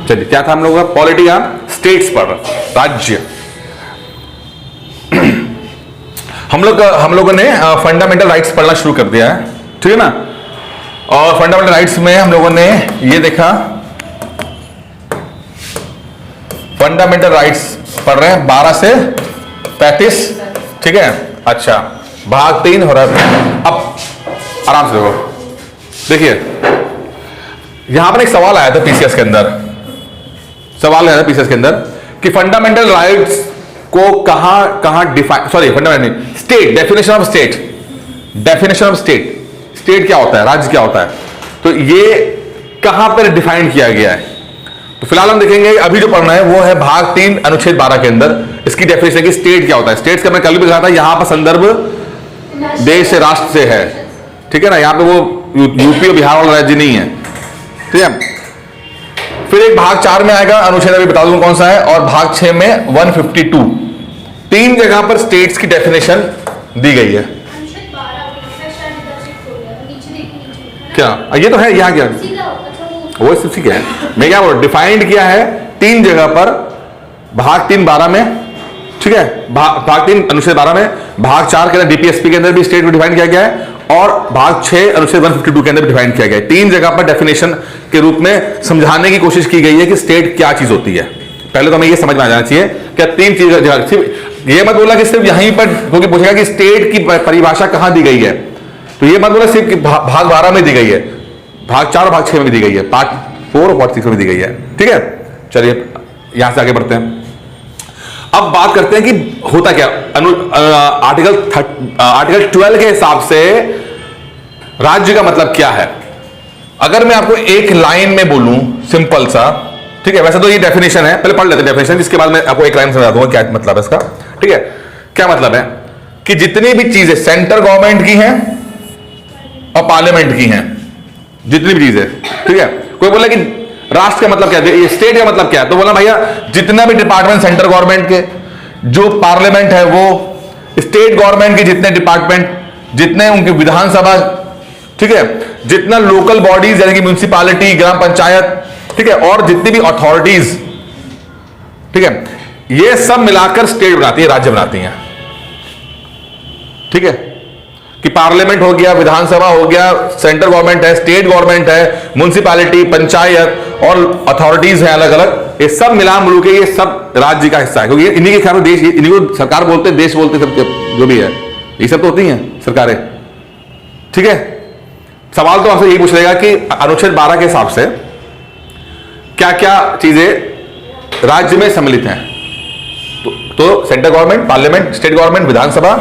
चलिए, क्या था हम लोगों का? पॉलिटी का स्टेट्स पर, राज्य। हम लोगों ने फंडामेंटल राइट्स पढ़ना शुरू कर दिया है, ठीक है ना। और फंडामेंटल राइट्स में हम लोगों ने ये देखा, फंडामेंटल राइट्स पढ़ रहे हैं 12 से 35, ठीक है। अच्छा, भाग 3 हो रहा है। अब आराम से देखो, देखिए यहां पर एक सवाल आया था पीसीएस के अंदर, कि फंडामेंटल राइट्स को कहां डिफाइन, सॉरी फंडामेंटल नहीं, स्टेट, डेफिनेशन ऑफ स्टेट क्या होता है, राज्य क्या होता है, तो ये कहां पर डिफाइन किया गया है। तो फिलहाल हम देखेंगे, अभी जो पढ़ना है वो है भाग 3 अनुच्छेद 12 के अंदर इसकी डेफिनेशन की स्टेट क्या होता है। स्टेट्स का मैं कल भी कहा था, यहां पर संदर्भ देश से, राष्ट्र से है, ठीक है ना। यहां पे वो यूपी और बिहार वाला राज्य नहीं है, ठीक है। फिर एक भाग 4 में आएगा अनुच्छेद, अभी बता दूंगा कौन सा है, और भाग 6 में 152, 3 जगह पर स्टेट्स की डेफिनेशन दी गई है। क्या ये तो है, यहाँ क्या वो सिर्फ क्या है, मैं क्या बोल, डिफाइंड किया है 3 जगह पर, भाग 3 12 में, ठीक है, भाग 3 अनुच्छेद 12 में, भाग 4 के अंदर डीपीएसपी के अंदर भी स्टेट को डिफाइन किया गया है, और भाग 6 अनुच्छेद 152 के अंदर भी डिफाइन किया गया है। 3 जगह पर डेफिनेशन के रूप में समझाने की कोशिश की गई है कि स्टेट क्या चीज होती है। पहले तो हमें ये समझ में आ जाना चाहिए क्या 3 चीजें, सिर्फ ये मत बोला कि सिर्फ यहीं पर, क्योंकि पूछेगा कि स्टेट की परिभाषा कहां दी गई है, तो ये मत बोला सिर्फ भाग 12 में दी गई है, भाग 4 और भाग 6 में भी दी गई है, पार्ट 4 और पार्ट 6 में दी गई है, ठीक है। चलिए यहां से आगे बढ़ते हैं। अब बात करते हैं कि होता क्या, आर्टिकल 12 के हिसाब से राज्य का मतलब क्या है। अगर मैं आपको एक लाइन में बोलूं, सिंपल सा, ठीक है, वैसे तो ये डेफिनेशन है, पहले पढ़ लेते हैं डेफिनेशन, जिसके बाद मैं आपको एक लाइन समझा दूंगा क्या मतलब है इसका, ठीक है। क्या मतलब है कि जितनी भी चीजें सेंट्रल गवर्नमेंट की हैं और पार्लियामेंट की हैं, जितनी भी चीजें, ठीक है। कोई बोला कि राष्ट्र का मतलब क्या है, स्टेट का मतलब क्या है, तो बोला भैया जितना भी डिपार्टमेंट सेंट्रल गवर्नमेंट के, जो पार्लियामेंट है वो, स्टेट गवर्नमेंट के जितने डिपार्टमेंट, जितने उनकी विधानसभा, ठीक है, जितना लोकल बॉडीज यानी कि म्युनिसिपैलिटी, ग्राम पंचायत, ठीक है, और जितनी भी अथॉरिटीज, ठीक है, ये सब मिलाकर स्टेट बनाती है, राज्य बनाती हैं, ठीक है। कि पार्लियामेंट हो गया, विधानसभा हो गया, सेंट्रल गवर्नमेंट है, स्टेट गवर्नमेंट है, म्युनिसिपैलिटी, पंचायत और अथॉरिटीज है अलग अलग, ये सब मिला मिलू के ये सब राज्य का हिस्सा है, क्योंकि इन्हीं के ख्याल देश, इन्हीं को सरकार बोलते हैं, देश बोलते हैं, सब जो भी है ये सब तो होती हैं सरकारें, ठीक है। सवाल तो आपसे यही पूछ लेगा कि अनुच्छेद 12 के हिसाब से क्या क्या चीजें राज्य में सम्मिलित हैं। तो central government, parliament, state government, विधानसभा,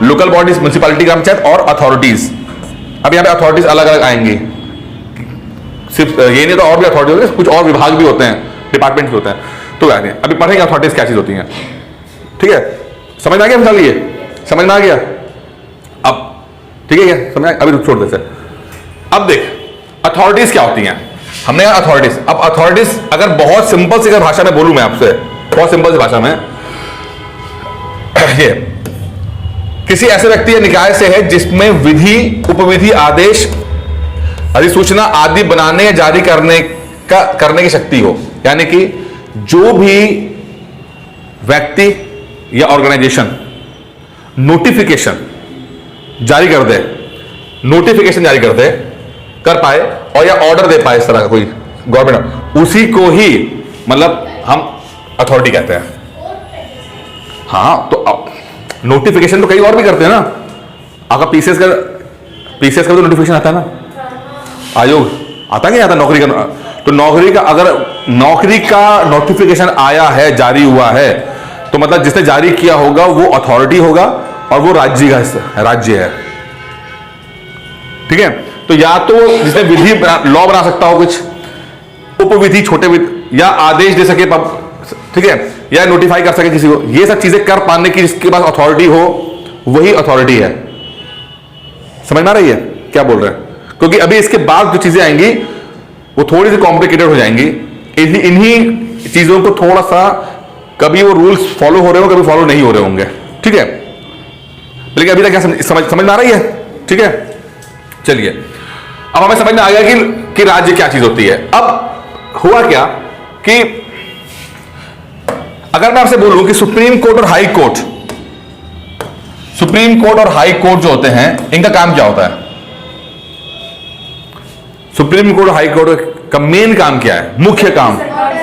लोकल बॉडीज, म्युनिसिपैलिटी, ग्राम पंचायत और अथॉरिटीज। अब यहाँ पे अथॉरिटीज अलग अलग आएंगी, सिर्फ ये नहीं तो और भी अथॉरिटी होती है, कुछ और विभाग भी होते हैं, डिपार्टमेंट भी होते हैं, तो आगे अभी पढ़ेंगे अथॉरिटीज क्या चीज होती हैं, ठीक है। समझ में आ गया मिसाल, ये समझ में आ गया अब, ठीक है क्या समझ, अभी तो छोड़ देते। अब देख अथॉरिटीज क्या होती हैं, हमने कहा अथॉरिटीज। अब अथॉरिटीज अगर बहुत सिंपल सी भाषा में बोलूं मैं आपसे, बहुत सिंपल सी भाषा में, ये किसी ऐसे व्यक्ति या निकाय से है जिसमें विधि, उपविधि, आदेश, अधिसूचना आदि बनाने या जारी करने की शक्ति हो। यानी कि जो भी व्यक्ति या ऑर्गेनाइजेशन नोटिफिकेशन जारी कर दे, कर पाए और या ऑर्डर दे पाए, इस तरह का कोई गवर्नमेंट, उसी को ही मतलब हम अथॉरिटी कहते हैं। हाँ, तो नोटिफिकेशन तो कई और भी करते हैं ना, आपका पीसीएस का तो नोटिफिकेशन आता है ना, आयोग आता नहीं आता नौकरी का, तो अगर नौकरी का नोटिफिकेशन आया है, जारी हुआ है, तो मतलब जिसने जारी किया होगा वो अथॉरिटी होगा और वो राज्य का राज्य है, ठीक है। तो या तो जिसने विधि लॉ बना सकता हो, कुछ उपविधि, छोटे विधि, या आदेश दे सके, ठीक है, या नोटिफाई कर सके किसी को, ये सब चीजें कर पाने की जिसके पास अथॉरिटी हो वही अथॉरिटी है। समझ में आ रही है क्या बोल रहे हैं? क्योंकि अभी इसके बाद जो चीजें आएंगी वो थोड़ी सी कॉम्प्लिकेटेड हो जाएंगी, इन्हीं चीजों को थोड़ा सा, कभी वो रूल्स फॉलो हो रहे हो, कभी फॉलो नहीं हो रहे होंगे, ठीक है। लेकिन अभी तक क्या समझ में आ रही है, ठीक है। चलिए अब हमें समझ में आ गया कि राज्य क्या चीज होती है। अब हुआ क्या कि अगर मैं आपसे बोलूं कि सुप्रीम कोर्ट और हाई कोर्ट, सुप्रीम कोर्ट और हाई कोर्ट जो होते हैं इनका काम क्या होता है? सुप्रीम कोर्ट और हाई कोर्ट का मेन काम क्या है, मुख्य काम?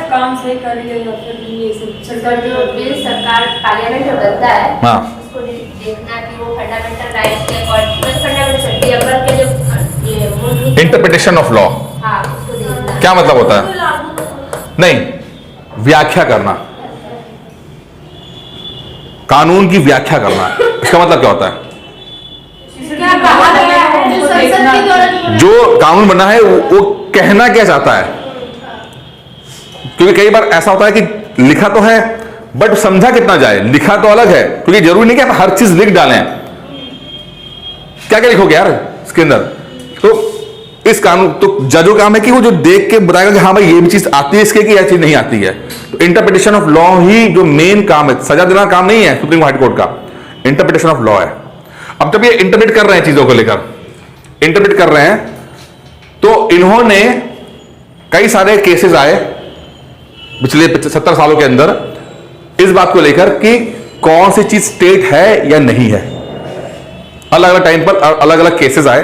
काम सही कर रही है या फिर ये सरकार जो बिल सरकार पार्लियामेंट में बनता है, हाँ, उसको देखना कि वो फंडामेंटल राइट्स के अकॉर्डिंग, फंडामेंटल अमल के जो ये मूलभूत इंटरप्रिटेशन ऑफ लॉ, हाँ उसको देखना। क्या मतलब होता है? नहीं, व्याख्या करना, कानून की व्याख्या करना, इसका मतलब क्या होता है? क्या कहा गया है जो संसद के द्वारा जो कानून बना है वो कहना क्या चाहता है? क्योंकि कई बार ऐसा होता है कि लिखा तो है बट समझा कितना जाए, लिखा तो अलग है, क्योंकि जरूरी नहीं कि आप हर चीज लिख डालें। क्या क्या लिखोगे यार इसके अंदर? तो इस कानून तो जजों का काम है कि वो जो देख के बताएगा कि हाँ भाई ये भी चीज आती है इसके, कि यह चीज नहीं आती है। तो इंटरप्रिटेशन ऑफ लॉ ही जो मेन काम है, सजा देना काम नहीं है सुप्रीम हाई कोर्ट का, इंटरप्रिटेशन ऑफ लॉ है। अब जब ये इंटरप्रेट कर रहे हैं, चीजों को लेकर इंटरप्रेट कर रहे हैं, तो इन्होंने कई सारे केसेस आए पिछले 70 सालों के अंदर इस बात को लेकर कि कौन सी चीज स्टेट है या नहीं है। अलग अलग टाइम पर अलग अलग केसेस आए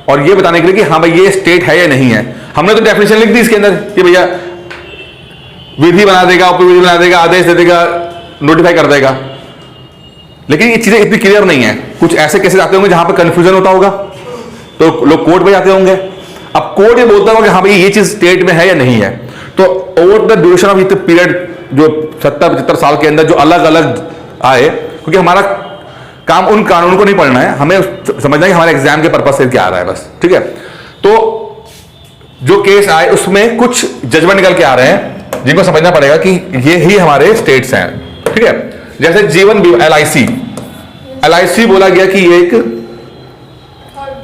और ये बताने के लिए कि हाँ भाई ये स्टेट है या नहीं है। हमने तो डेफिनेशन लिख दी इसके अंदर कि भैया विधि बना देगा, उपविधि बना देगा, आदेश दे देगा, नोटिफाई कर देगा, लेकिन ये चीजें इतनी क्लियर नहीं है। कुछ ऐसे केसेस आते होंगे जहां पर कंफ्यूजन होता होगा, तो लोग कोर्ट में जाते होंगे। अब कोर्ट ये बोलता होगा कि हाँ भाई ये चीज स्टेट में है या नहीं है। तो over the duration of period जो 70-75 साल के अंदर जो अलग अलग आए, क्योंकि हमारा काम उन कानून को नहीं पढ़ना है, हमें समझना है कि हमारे एग्जाम के पर्पज से क्या आ रहा है बस, ठीक है। तो जो केस आए उसमें कुछ जजमेंट निकल के आ रहे हैं जिनको समझना पड़ेगा कि ये ही हमारे स्टेट्स हैं, ठीक है। जैसे जीवन बीमा LIC बोला गया कि ये एक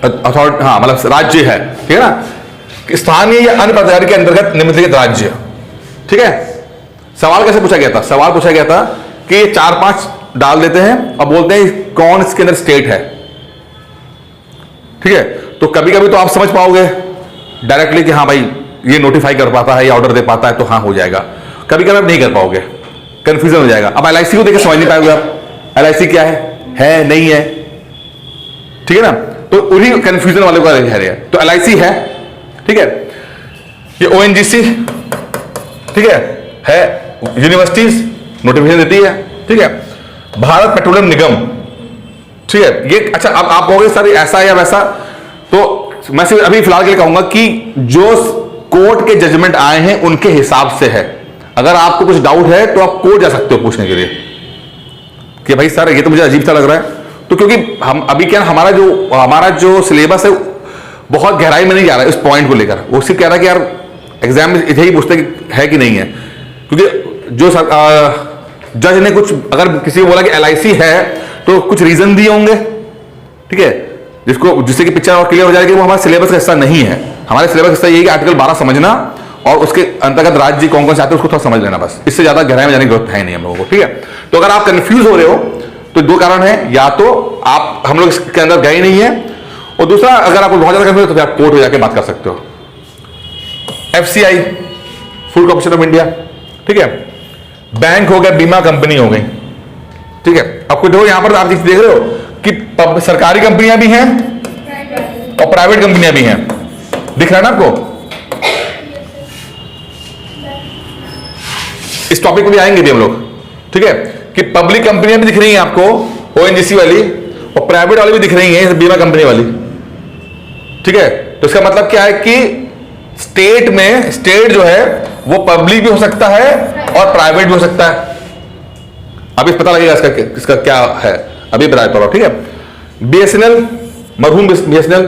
अथॉरिटी, हाँ मतलब राज्य है, ठीक है ना, स्थानीय या अन्य प्राधिकार के अंतर्गत निम्नलिखित राज्य, ठीक है। सवाल कैसे पूछा गया था? सवाल पूछा गया था कि ये 4-5 डाल देते हैं और बोलते हैं कौन इसके अंदर स्टेट है, ठीक है। तो कभी कभी तो आप समझ पाओगे डायरेक्टली कि हाँ भाई ये नोटिफाई कर पाता है या ऑर्डर दे पाता है, तो हाँ हो जाएगा। कभी कभी आप नहीं कर पाओगे, कंफ्यूजन हो जाएगा। अब LIC को देखकर समझ नहीं पाओगे आप LIC क्या है नहीं है, ठीक है ना। तो उन्हीं कंफ्यूजन वाले को कह रहे हैं। तो LIC है, ठीक है। ये ONGC, ठीक है यूनिवर्सिटीज नोटिफिकेशन देती है, ठीक है। भारत पेट्रोलियम निगम, ठीक है। ये अच्छा, अब आप कहोगे सर ऐसा या वैसा, तो मैं सिर्फ अभी फिलहाल के लिए कहूंगा कि जो कोर्ट के जजमेंट आए हैं उनके हिसाब से है। अगर आपको कुछ डाउट है तो आप कोर्ट जा सकते हो पूछने के लिए कि भाई सर ये तो मुझे अजीब सा लग रहा है। तो क्योंकि हम अभी क्या, हमारा जो सिलेबस है बहुत गहराई में नहीं जा रहा है इस पॉइंट को लेकर। वो सिर्फ कह रहा है कि यार एग्जाम में यही पूछते है कि नहीं है, क्योंकि जो जज ने कुछ अगर किसी को बोला कि LIC है तो कुछ रीजन दिए होंगे, ठीक है, जिससे कि पिक्चर और क्लियर हो जाएगी वो हमारे सिलेबस का हिस्सा नहीं है। हमारे सिलेबस का हिस्सा ये है कि आर्टिकल 12 समझना और उसके अंतर्गत राज्य कौन कौन से आते हैं उसको थोड़ा समझ लेना, बस। इससे ज्यादा गहराई में जाने की जरूरत है नहीं हम लोगों को, ठीक है। तो अगर आप कंफ्यूज हो रहे हो तो 2 कारण है, या तो आप हम लोग इसके अंदर गए नहीं है, और दूसरा अगर आपको बहुत ज्यादा कंफ्यूज हो तो आप कोर्ट में जाके बात कर सकते हो। FCI full corporation of India, ठीक है। बैंक हो गया, बीमा कंपनी हो गई, ठीक है। आपको देखो यहां पर आप देख रहे हो कि सरकारी कंपनियां भी हैं और प्राइवेट कंपनियां भी हैं, दिख रहा है ना आपको। इस टॉपिक पे भी आएंगे भी हम लोग, ठीक है, कि पब्लिक कंपनियां भी दिख रही हैं आपको, ONGC वाली, और प्राइवेट वाली भी दिख रही हैं बीमा कंपनी वाली, ठीक है। तो इसका मतलब क्या है कि स्टेट जो है वो पब्लिक भी हो सकता है और प्राइवेट भी हो सकता है। अभी पता लगेगा इसका क्या है, अभी बता रहा हूं, ठीक है। BSNL, मरहूम BSNL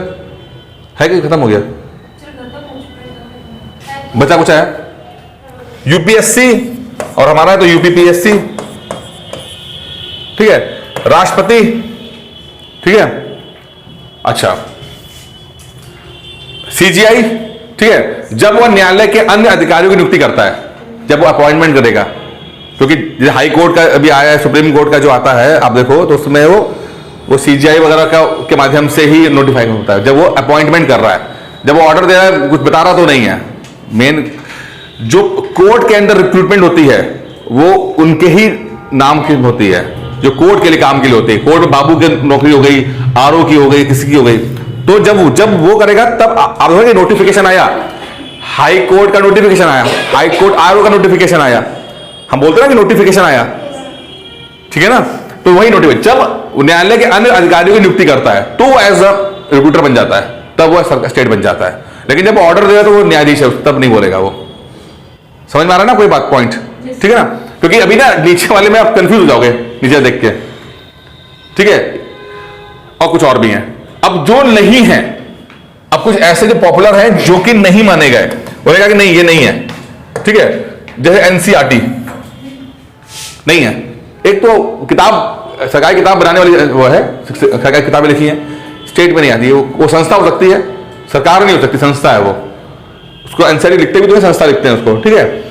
है कि खत्म हो गया, बचा कुछ है। UPSC और हमारा है तो UPPSC, ठीक है। राष्ट्रपति, ठीक है। अच्छा, CGI, ठीक है, जब वह न्यायालय के अन्य अधिकारियों की नियुक्ति करता है, जब वो अपॉइंटमेंट करेगा, क्योंकि हाई कोर्ट का अभी आया है, सुप्रीम कोर्ट का जो आता है आप देखो तो उसमें वो CGI वगैरह के माध्यम से ही नोटिफाई होता है जब वो अपॉइंटमेंट कर रहा है। जब वो ऑर्डर दे रहा है कुछ बता रहा तो नहीं है, मेन जो कोर्ट के अंदर रिक्रूटमेंट होती है वो उनके ही नाम की होती है, जो कोर्ट के लिए काम के लिए होती है। कोर्ट में बाबू की नौकरी हो गई, आरओ की हो गई, किसी की हो गई, तो जब वो करेगा तब आप नोटिफिकेशन आया, हाई कोर्ट का नोटिफिकेशन आया, हाई कोर्ट आरओ का नोटिफिकेशन आया, हम बोलते हैं ना कि नोटिफिकेशन आया, ठीक है ना। तो वही नोटिफिकेशन जब न्यायालय के अन्य अधिकारियों की नियुक्ति करता है तो एज अ रिक्रूटर बन जाता है, तब वो स्टेट बन जाता है। लेकिन जब ऑर्डर देगा तो वो न्यायाधीश है, तब नहीं बोलेगा वो। समझ में आ रहा है ना कोई बात, पॉइंट, ठीक है ना। क्योंकि अभी ना नीचे वाले में आप कंफ्यूज हो जाओगे नीचे देख के, ठीक है। और कुछ और भी हैं। अब जो नहीं है, अब कुछ ऐसे जो पॉपुलर हैं जो कि नहीं माने गए, उन्होंने कहा कि नहीं ये नहीं है, ठीक है। जैसे एनसीईआरटी नहीं है। एक तो किताब सरकारी किताब बनाने वाली वो है, सरकारी किताबें लिखी हैं, स्टेट में नहीं आती, वो संस्था हो सकती है, सरकार नहीं हो सकती, संस्था है वो। उसको एनसीईआरटी लिखते भी तो संस्था लिखते हैं उसको, ठीक है।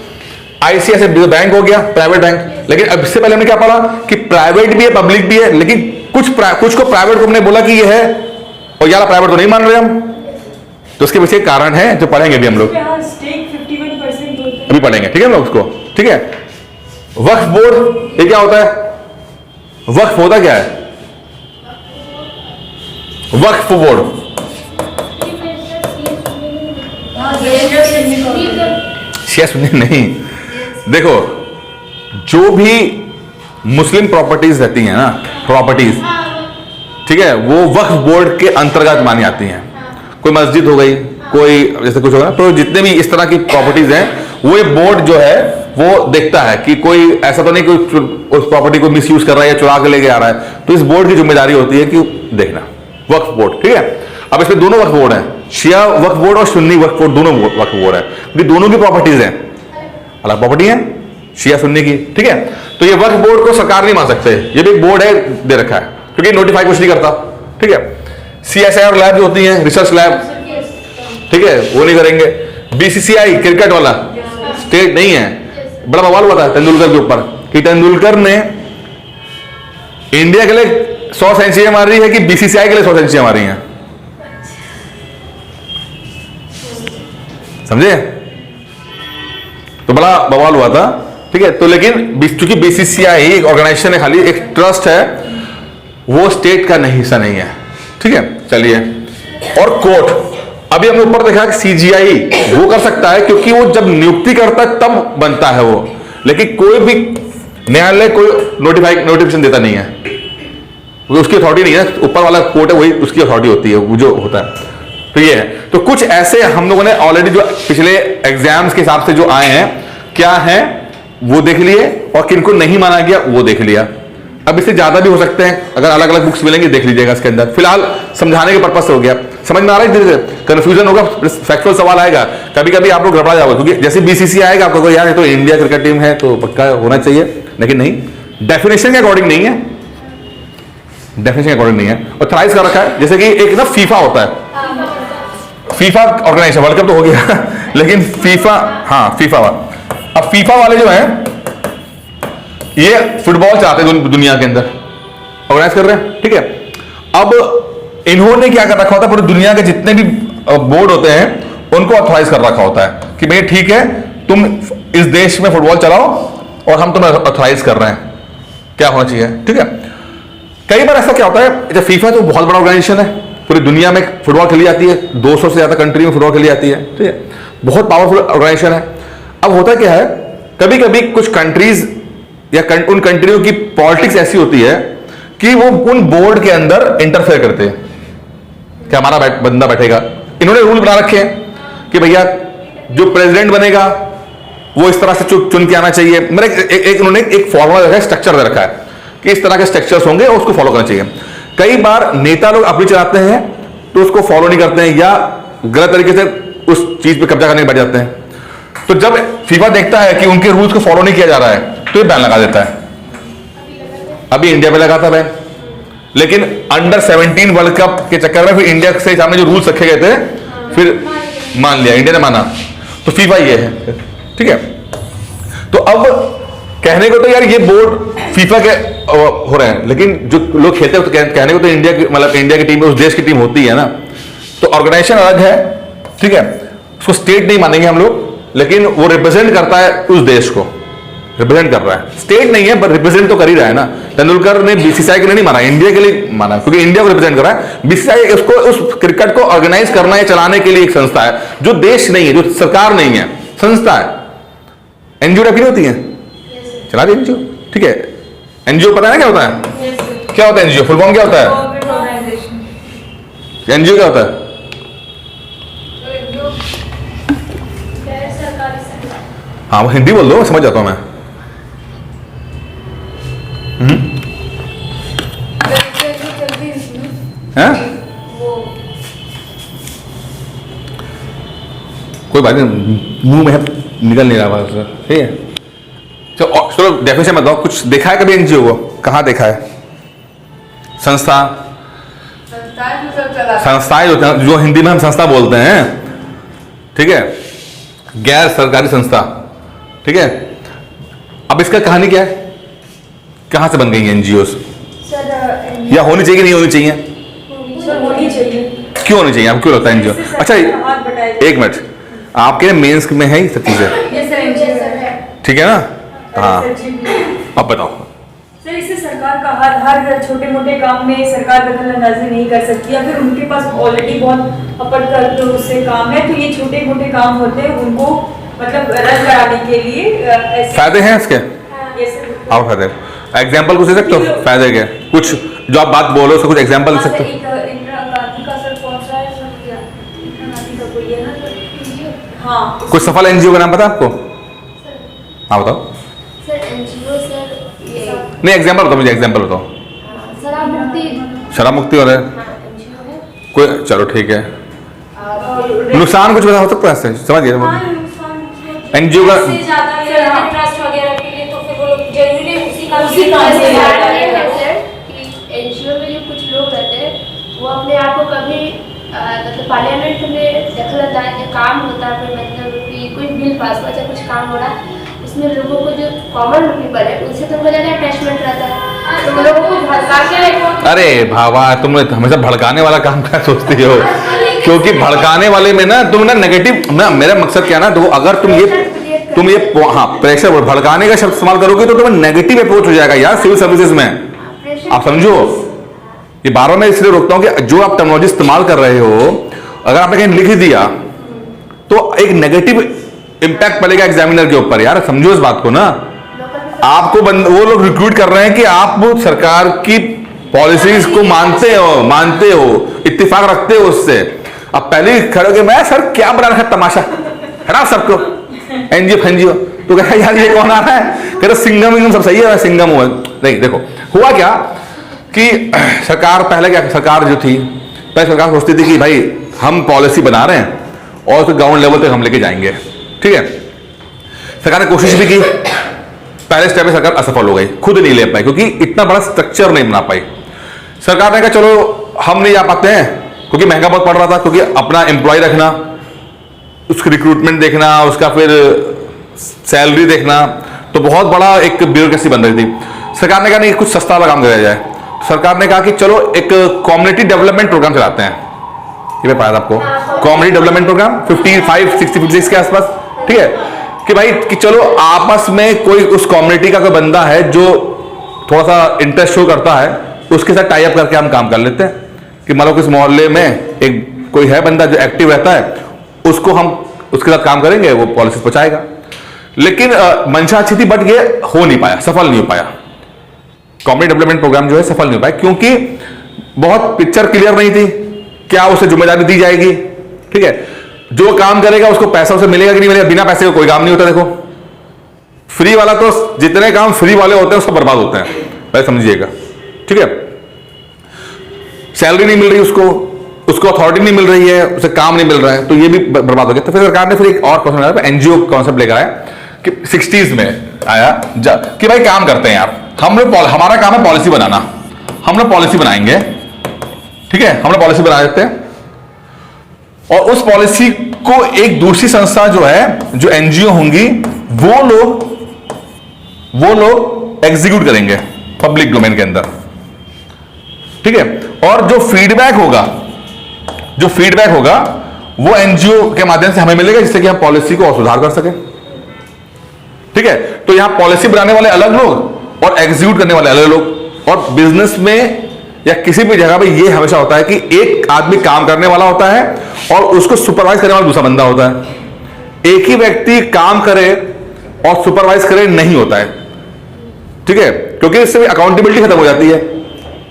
आईसीआईसीआई बैंक हो गया, प्राइवेट बैंक। लेकिन अब इससे पहले हमने क्या पढ़ा कि प्राइवेट भी है, पब्लिक भी है, लेकिन कुछ को प्राइवेट को हमने बोला कि ये है और यार प्राइवेट तो नहीं मान रहे हम, तो उसके पीछे कारण है जो पढ़ेंगे भी हम लोग, अभी पढ़ेंगे, ठीक है हम लोग उसको, ठीक है। वक्फ बोर्ड ये क्या होता है, वक्फ होता क्या है, वक्फ बोर्ड शेयर सुनने नहीं, देखो जो भी मुस्लिम प्रॉपर्टीज रहती हैं ना, प्रॉपर्टीज, ठीक है, वो वक्फ बोर्ड के अंतर्गत मानी जाती हैं। कोई मस्जिद हो गई, कोई जैसे कुछ होगा, तो जितने भी इस तरह की प्रॉपर्टीज हैं वो ये बोर्ड जो है वो देखता है कि कोई ऐसा तो नहीं कोई उस प्रॉपर्टी को मिसयूज कर रहा है या चुरा के लेके आ रहा है, तो इस बोर्ड की जिम्मेदारी होती है कि देखना, वक्फ बोर्ड, ठीक है। अब इसमें दोनों वक्फ बोर्ड हैं, शिया वक्फ बोर्ड और सुन्नी वक्फ बोर्ड, दोनों वक्फ बोर्ड है, क्योंकि दोनों की प्रॉपर्टीज हैं, अलग प्रॉपर्टी है शिया सुन्नी की, ठीक है। तो ये वक्फ बोर्ड को सरकार नहीं मान सकते, ये भी एक बोर्ड है दे रखा है, क्योंकि नोटिफाई कुछ नहीं करता, ठीक है। सीएसआईआर लैब जो होती है, रिसर्च लैब, ठीक है, वो नहीं करेंगे। बीसीसीआई क्रिकेट वाला स्टेट नहीं है। बड़ा बवाल हुआ था तेंदुलकर के ऊपर कि तेंदुलकर ने इंडिया के लिए 100 सेंचुरियां मारी है कि बीसीसीआई के लिए 100 सेंचुरियां मारी हैं, समझे। तो बड़ा बवाल हुआ था, ठीक है। तो लेकिन चूंकि बीसीसीआई एक ऑर्गेनाइजेशन है, खाली एक ट्रस्ट है, वो स्टेट का नहीं हिस्सा नहीं है, ठीक है। चलिए, और कोर्ट, अभी हमने ऊपर देखा कि सीजीआई वो कर सकता है क्योंकि वो जब नियुक्ति करता है तब बनता है वो, लेकिन कोई भी न्यायालय कोई नोटिफिकेशन देता नहीं है, उसकी अथॉरिटी नहीं है, ऊपर वाला कोर्ट है वही उसकी अथॉरिटी होती है, वो जो होता है। तो ये है, तो कुछ ऐसे हम लोगों ने ऑलरेडी जो पिछले एग्जाम्स के हिसाब से जो आए हैं क्या है वो देख लिए, और किनको नहीं माना गया वो देख लिया। अब इससे ज्यादा भी हो सकते हैं, अगर अलग अलग बुक्स मिलेंगे देख लीजिएगा इसके अंदर। फिलहाल समझाने के पर्पज से हो गया, समझ में आ रहा है, धीरे धीरे कंफ्यूजन होगा, फैक्चुअल सवाल आएगा, कभी कभी आप लोग घबरा जाओगे, क्योंकि जैसे बीसीसी आएगा आपको यार तो इंडिया क्रिकेट टीम है तो पक्का होना चाहिए, लेकिन नहीं, डेफिनेशन के अकॉर्डिंग नहीं है, डेफिनेशन के अकॉर्डिंग नहीं है। ऑथराइज कर रखा है, जैसे कि एक ना फीफा होता है, फीफा ऑर्गेनाइजेशन, वर्ल्ड कप तो हो गया लेकिन फीफा, हाँ फीफा वाला, अब फीफा वाले जो है ये फुटबॉल चाहते हैं दुनिया के अंदर, ऑर्गेनाइज कर रहे हैं, ठीक है। अब इन्होंने क्या कर रखा होता है, पूरी दुनिया के जितने भी बोर्ड होते हैं उनको ऑथराइज कर रखा होता है कि भैया ठीक है तुम इस देश में फुटबॉल चलाओ और हम तुम्हें ऑथराइज कर रहे हैं, क्या होना चाहिए, ठीक है। कई बार ऐसा क्या होता है, जब फीफा तो बहुत बड़ा ऑर्गेनाइजेशन है, पूरी दुनिया में फुटबॉल खेली जाती है, 200 से ज्यादा कंट्री में फुटबॉल खेली जाती है, ठीक है, बहुत पावरफुल ऑर्गेनाइजेशन है। अब होता क्या है, कभी कभी कुछ कंट्रीज या उन कंट्रियों की पॉलिटिक्स ऐसी होती है कि वो उन बोर्ड के अंदर इंटरफेयर करते हैं कि हमारा बंदा बैठेगा। इन्होंने रूल बना रखे हैं कि भैया जो प्रेसिडेंट बनेगा वो इस तरह से चुन के आना चाहिए, मतलब इन्होंने एक फॉर्मूला रखा है, स्ट्रक्चर दे रखा है कि इस तरह के स्ट्रक्चर्स होंगे और उसको फॉलो करना चाहिए। कई बार नेता लोग अपनी चलाते हैं तो उसको फॉलो नहीं करते हैं या गलत तरीके से उस चीज पे कब्जा करने बैठ जाते हैं। तो जब फीफा देखता है कि उनके रूल्स को फॉलो नहीं किया जा रहा है तो ये बैन लगा देता है। अभी इंडिया पे लगा था बैन, लेकिन अंडर 17 वर्ल्ड कप के चक्कर में फिर इंडिया से सामने जो रूल्स रखे गए थे फिर मान लिया, इंडिया ने माना, तो फीफा ये है, ठीक है। तो अब कहने को तो यार ये बोर्ड फीफा के हो रहे हैं, लेकिन जो लोग खेलते हैं तो कहने को तो इंडिया की, मतलब इंडिया की टीम उस देश की टीम होती है ना, तो ऑर्गेनाइजेशन अलग है, ठीक है, उसको स्टेट नहीं मानेंगे हम लोग, लेकिन वो रिप्रेजेंट करता है उस देश को, रिप्रेजेंट कर रहा है, स्टेट नहीं है पर रिप्रेजेंट तो कर ही रहा है ना। तेंदुलकर ने बीसीसीआई के लिए नहीं माना, इंडिया के लिए माना, क्योंकि इंडिया को रिप्रेजेंट कर रहा है। बीसीसीआई उसको उस क्रिकेट को ऑर्गेनाइज करना या चलाने के लिए एक संस्था है, जो देश नहीं है, जो सरकार नहीं है, संस्था है। एनजीओ टाइप की होती है, चला दी एनजीओ, ठीक है। एनजीओ पता है ना क्या होता है? क्या होता है एनजीओ? फुल फॉर्म क्या होता है? एनजीओ क्या होता है? हाँ वो हिंदी बोल दो, समझ जाता हूं मैं। हैं? कोई बात नहीं, मुंह में निकल नहीं रहा बात, ठीक है। चलो डेफिनेशन बताओ, कुछ देखा है कभी एनजीओ को? कहाँ देखा है? संस्था, संस्थाएं जो हिंदी में हम संस्था बोलते हैं, ठीक है, गैर सरकारी संस्था, ठीक है। अब इसका कहानी क्या है? कहां से बन गई एनजीओ? या होनी चाहिए कि नहीं होनी चाहिए? होनी चाहिए। क्यों होनी चाहिए? आपको क्यों लगता है एनजीओ? अच्छा एक मिनट, आपके मेंस में है सब चीजें, ठीक है ना? हाँ अब बताओ सर, इससे सरकार का हर छोटे मोटे काम में सरकार दखल अंदाजी नहीं कर सकती, या फिर उनके पास ऑलरेडी बहुत अपर कर उससे काम है, तो ये छोटे मोटे काम होते हैं, उनको मतलब रद्द कराने के लिए फायदे हैं इसके। आओ फायदे, एग्जाम्पल कुछ दे सकते हो फायदे के? कुछ जो आप बात बोलो उसका कुछ एग्जाम्पल दे सकते हो? इंदिरा गांधी का सर कौन सा है? इंदिरा गांधी का कोई है ना? हाँ, कुछ सफल एनजीओ का नाम पता आपको? हाँ बताओ। सर एनजीओ सर ये नहीं एग्जाम्पल बताओ मुझे, एग्जाम्पल बताओ। शराब मुक्ति, शराब मुक्ति हो रहा है एनजीओ है। कोई, चलो ठीक है। और नुकसान कुछ बता हो सकता है इससे, समझ गए? एनजीओ का ट्रस्ट वगैरह के लिए तो फिर वो लोग जरूरी है उसी काम उसी काम से जाता है कि एनजीओ में जो कुछ लोग रहते हैं वो अपने आप को कभी मतलब पार्लियामेंट में दखलंदाजी काम होता है, कोई मतलब कि कोई बिल पास हुआ चाहे कुछ काम हो रहा है, उसमें लोगों को जो कॉमन पीपल है उनसे तो बहुत ज़्यादा अटैचमेंट रहता है, तो वो लोगों को भड़का के। अरे भावा तुम हमेशा भड़काने वाला काम क्या सोचती हो? क्योंकि भड़काने वाले में ना तुम ना नेगेटिव ना, मेरा मकसद क्या ना, तो अगर तुम ये हाँ प्रेशर भड़काने का शब्द इस्तेमाल करोगे तो तुम्हें नेगेटिव अप्रोच हो जाएगा यार सिविल सर्विसेज में, आप समझो। ये बार-बार मैं इसलिए रोकता हूं कि जो आप टेक्नोलॉजी इस्तेमाल कर रहे हो, अगर आपने कहीं लिख दिया तो एक नेगेटिव इंपैक्ट पड़ेगा एग्जामिनर के ऊपर यार, समझो इस बात को ना। आपको वो लोग रिक्रूट कर रहे हैं कि आप सरकार की पॉलिसीज को मानते हो, इत्तेफाक रखते हो उससे। अब पहले खड़े हो मैं सर क्या बना रखा तमाशा, हटा सबको एनजीओ तो कहा यार ये कौन आ रहा है? कह रहे सिंगम सब सही है, सिंगम हुआ नहीं। देखो हुआ क्या कि सरकार पहले क्या, सरकार जो थी पहले सरकार सोचती थी कि भाई हम पॉलिसी बना रहे हैं और फिर ग्राउंड लेवल तक हम लेके जाएंगे, ठीक है। सरकार ने कोशिश भी की, पहले स्टेप में सरकार असफल हो गई, खुद नहीं ले पाई क्योंकि इतना बड़ा स्ट्रक्चर नहीं बना पाई। सरकार ने कहा चलो हम नहीं जा पाते हैं क्योंकि महंगा बहुत पड़ रहा था, क्योंकि अपना एम्प्लॉय रखना, उसकी रिक्रूटमेंट देखना, उसका फिर सैलरी देखना, तो बहुत बड़ा एक ब्यूरोक्रेसी बन रही थी। सरकार ने कहा नहीं कुछ सस्ता वाला काम कराया जाए। सरकार ने कहा कि चलो एक कम्युनिटी डेवलपमेंट प्रोग्राम चलाते हैं, ये पता आपको कम्युनिटी डेवलपमेंट प्रोग्राम 56 के आसपास, ठीक है, कि भाई कि चलो आपस में कोई उस कम्युनिटी का कोई बंदा है जो थोड़ा सा इंटरेस्ट शो करता है, उसके साथ टाई अप करके हम काम कर लेते हैं कि मान लो किस मोहल्ले में एक कोई है बंदा जो एक्टिव रहता है, उसको हम उसके साथ काम करेंगे, वो पॉलिसी पहुंचाएगा। लेकिन मंशा अच्छी थी बट ये हो नहीं पाया, सफल नहीं हो पाया। कम्युनिटी डेवलपमेंट प्रोग्राम जो है सफल नहीं हो पाया क्योंकि बहुत पिक्चर क्लियर नहीं थी, क्या उसे जिम्मेदारी दी जाएगी, ठीक है, जो काम करेगा उसको पैसा उसे मिलेगा कि नहीं मिलेगा, बिना पैसे का कोई काम नहीं होता। देखो फ्री वाला तो जितने काम फ्री वाले होते हैं उसको बर्बाद होते हैं, पहले समझिएगा, ठीक है। सैलरी नहीं मिल रही उसको अथॉरिटी नहीं मिल रही है, उसे काम नहीं मिल रहा है, तो ये भी बर्बाद हो गया। तो फिर सरकार ने फिर एक और कॉन्सेप्ट एनजीओ कॉन्सेप्ट लेकर आया कि 60s में आया कि भाई काम करते हैं यार, हम लोग हमारा काम है पॉलिसी बनाना, हम लोग पॉलिसी बनाएंगे, ठीक है, हम लोग पॉलिसी बना देते हैं और उस पॉलिसी को एक दूसरी संस्था जो है, जो एनजीओ होंगी, वो लोग एग्जीक्यूट करेंगे पब्लिक डोमेन के अंदर, ठीक है। और जो फीडबैक होगा वो एनजीओ के माध्यम से हमें मिलेगा, जिससे कि हम पॉलिसी को और सुधार कर सकें। ठीक है, तो यहां पॉलिसी बनाने वाले अलग लोग और एग्जीक्यूट करने वाले अलग लोग। और बिजनेस में या किसी भी जगह पे ये हमेशा होता है कि एक आदमी काम करने वाला होता है और उसको सुपरवाइज करने वाला दूसरा बंदा होता है। एक ही व्यक्ति काम करे और सुपरवाइज करे नहीं होता है। ठीक है, क्योंकि इससे अकाउंटेबिलिटी खत्म हो जाती है।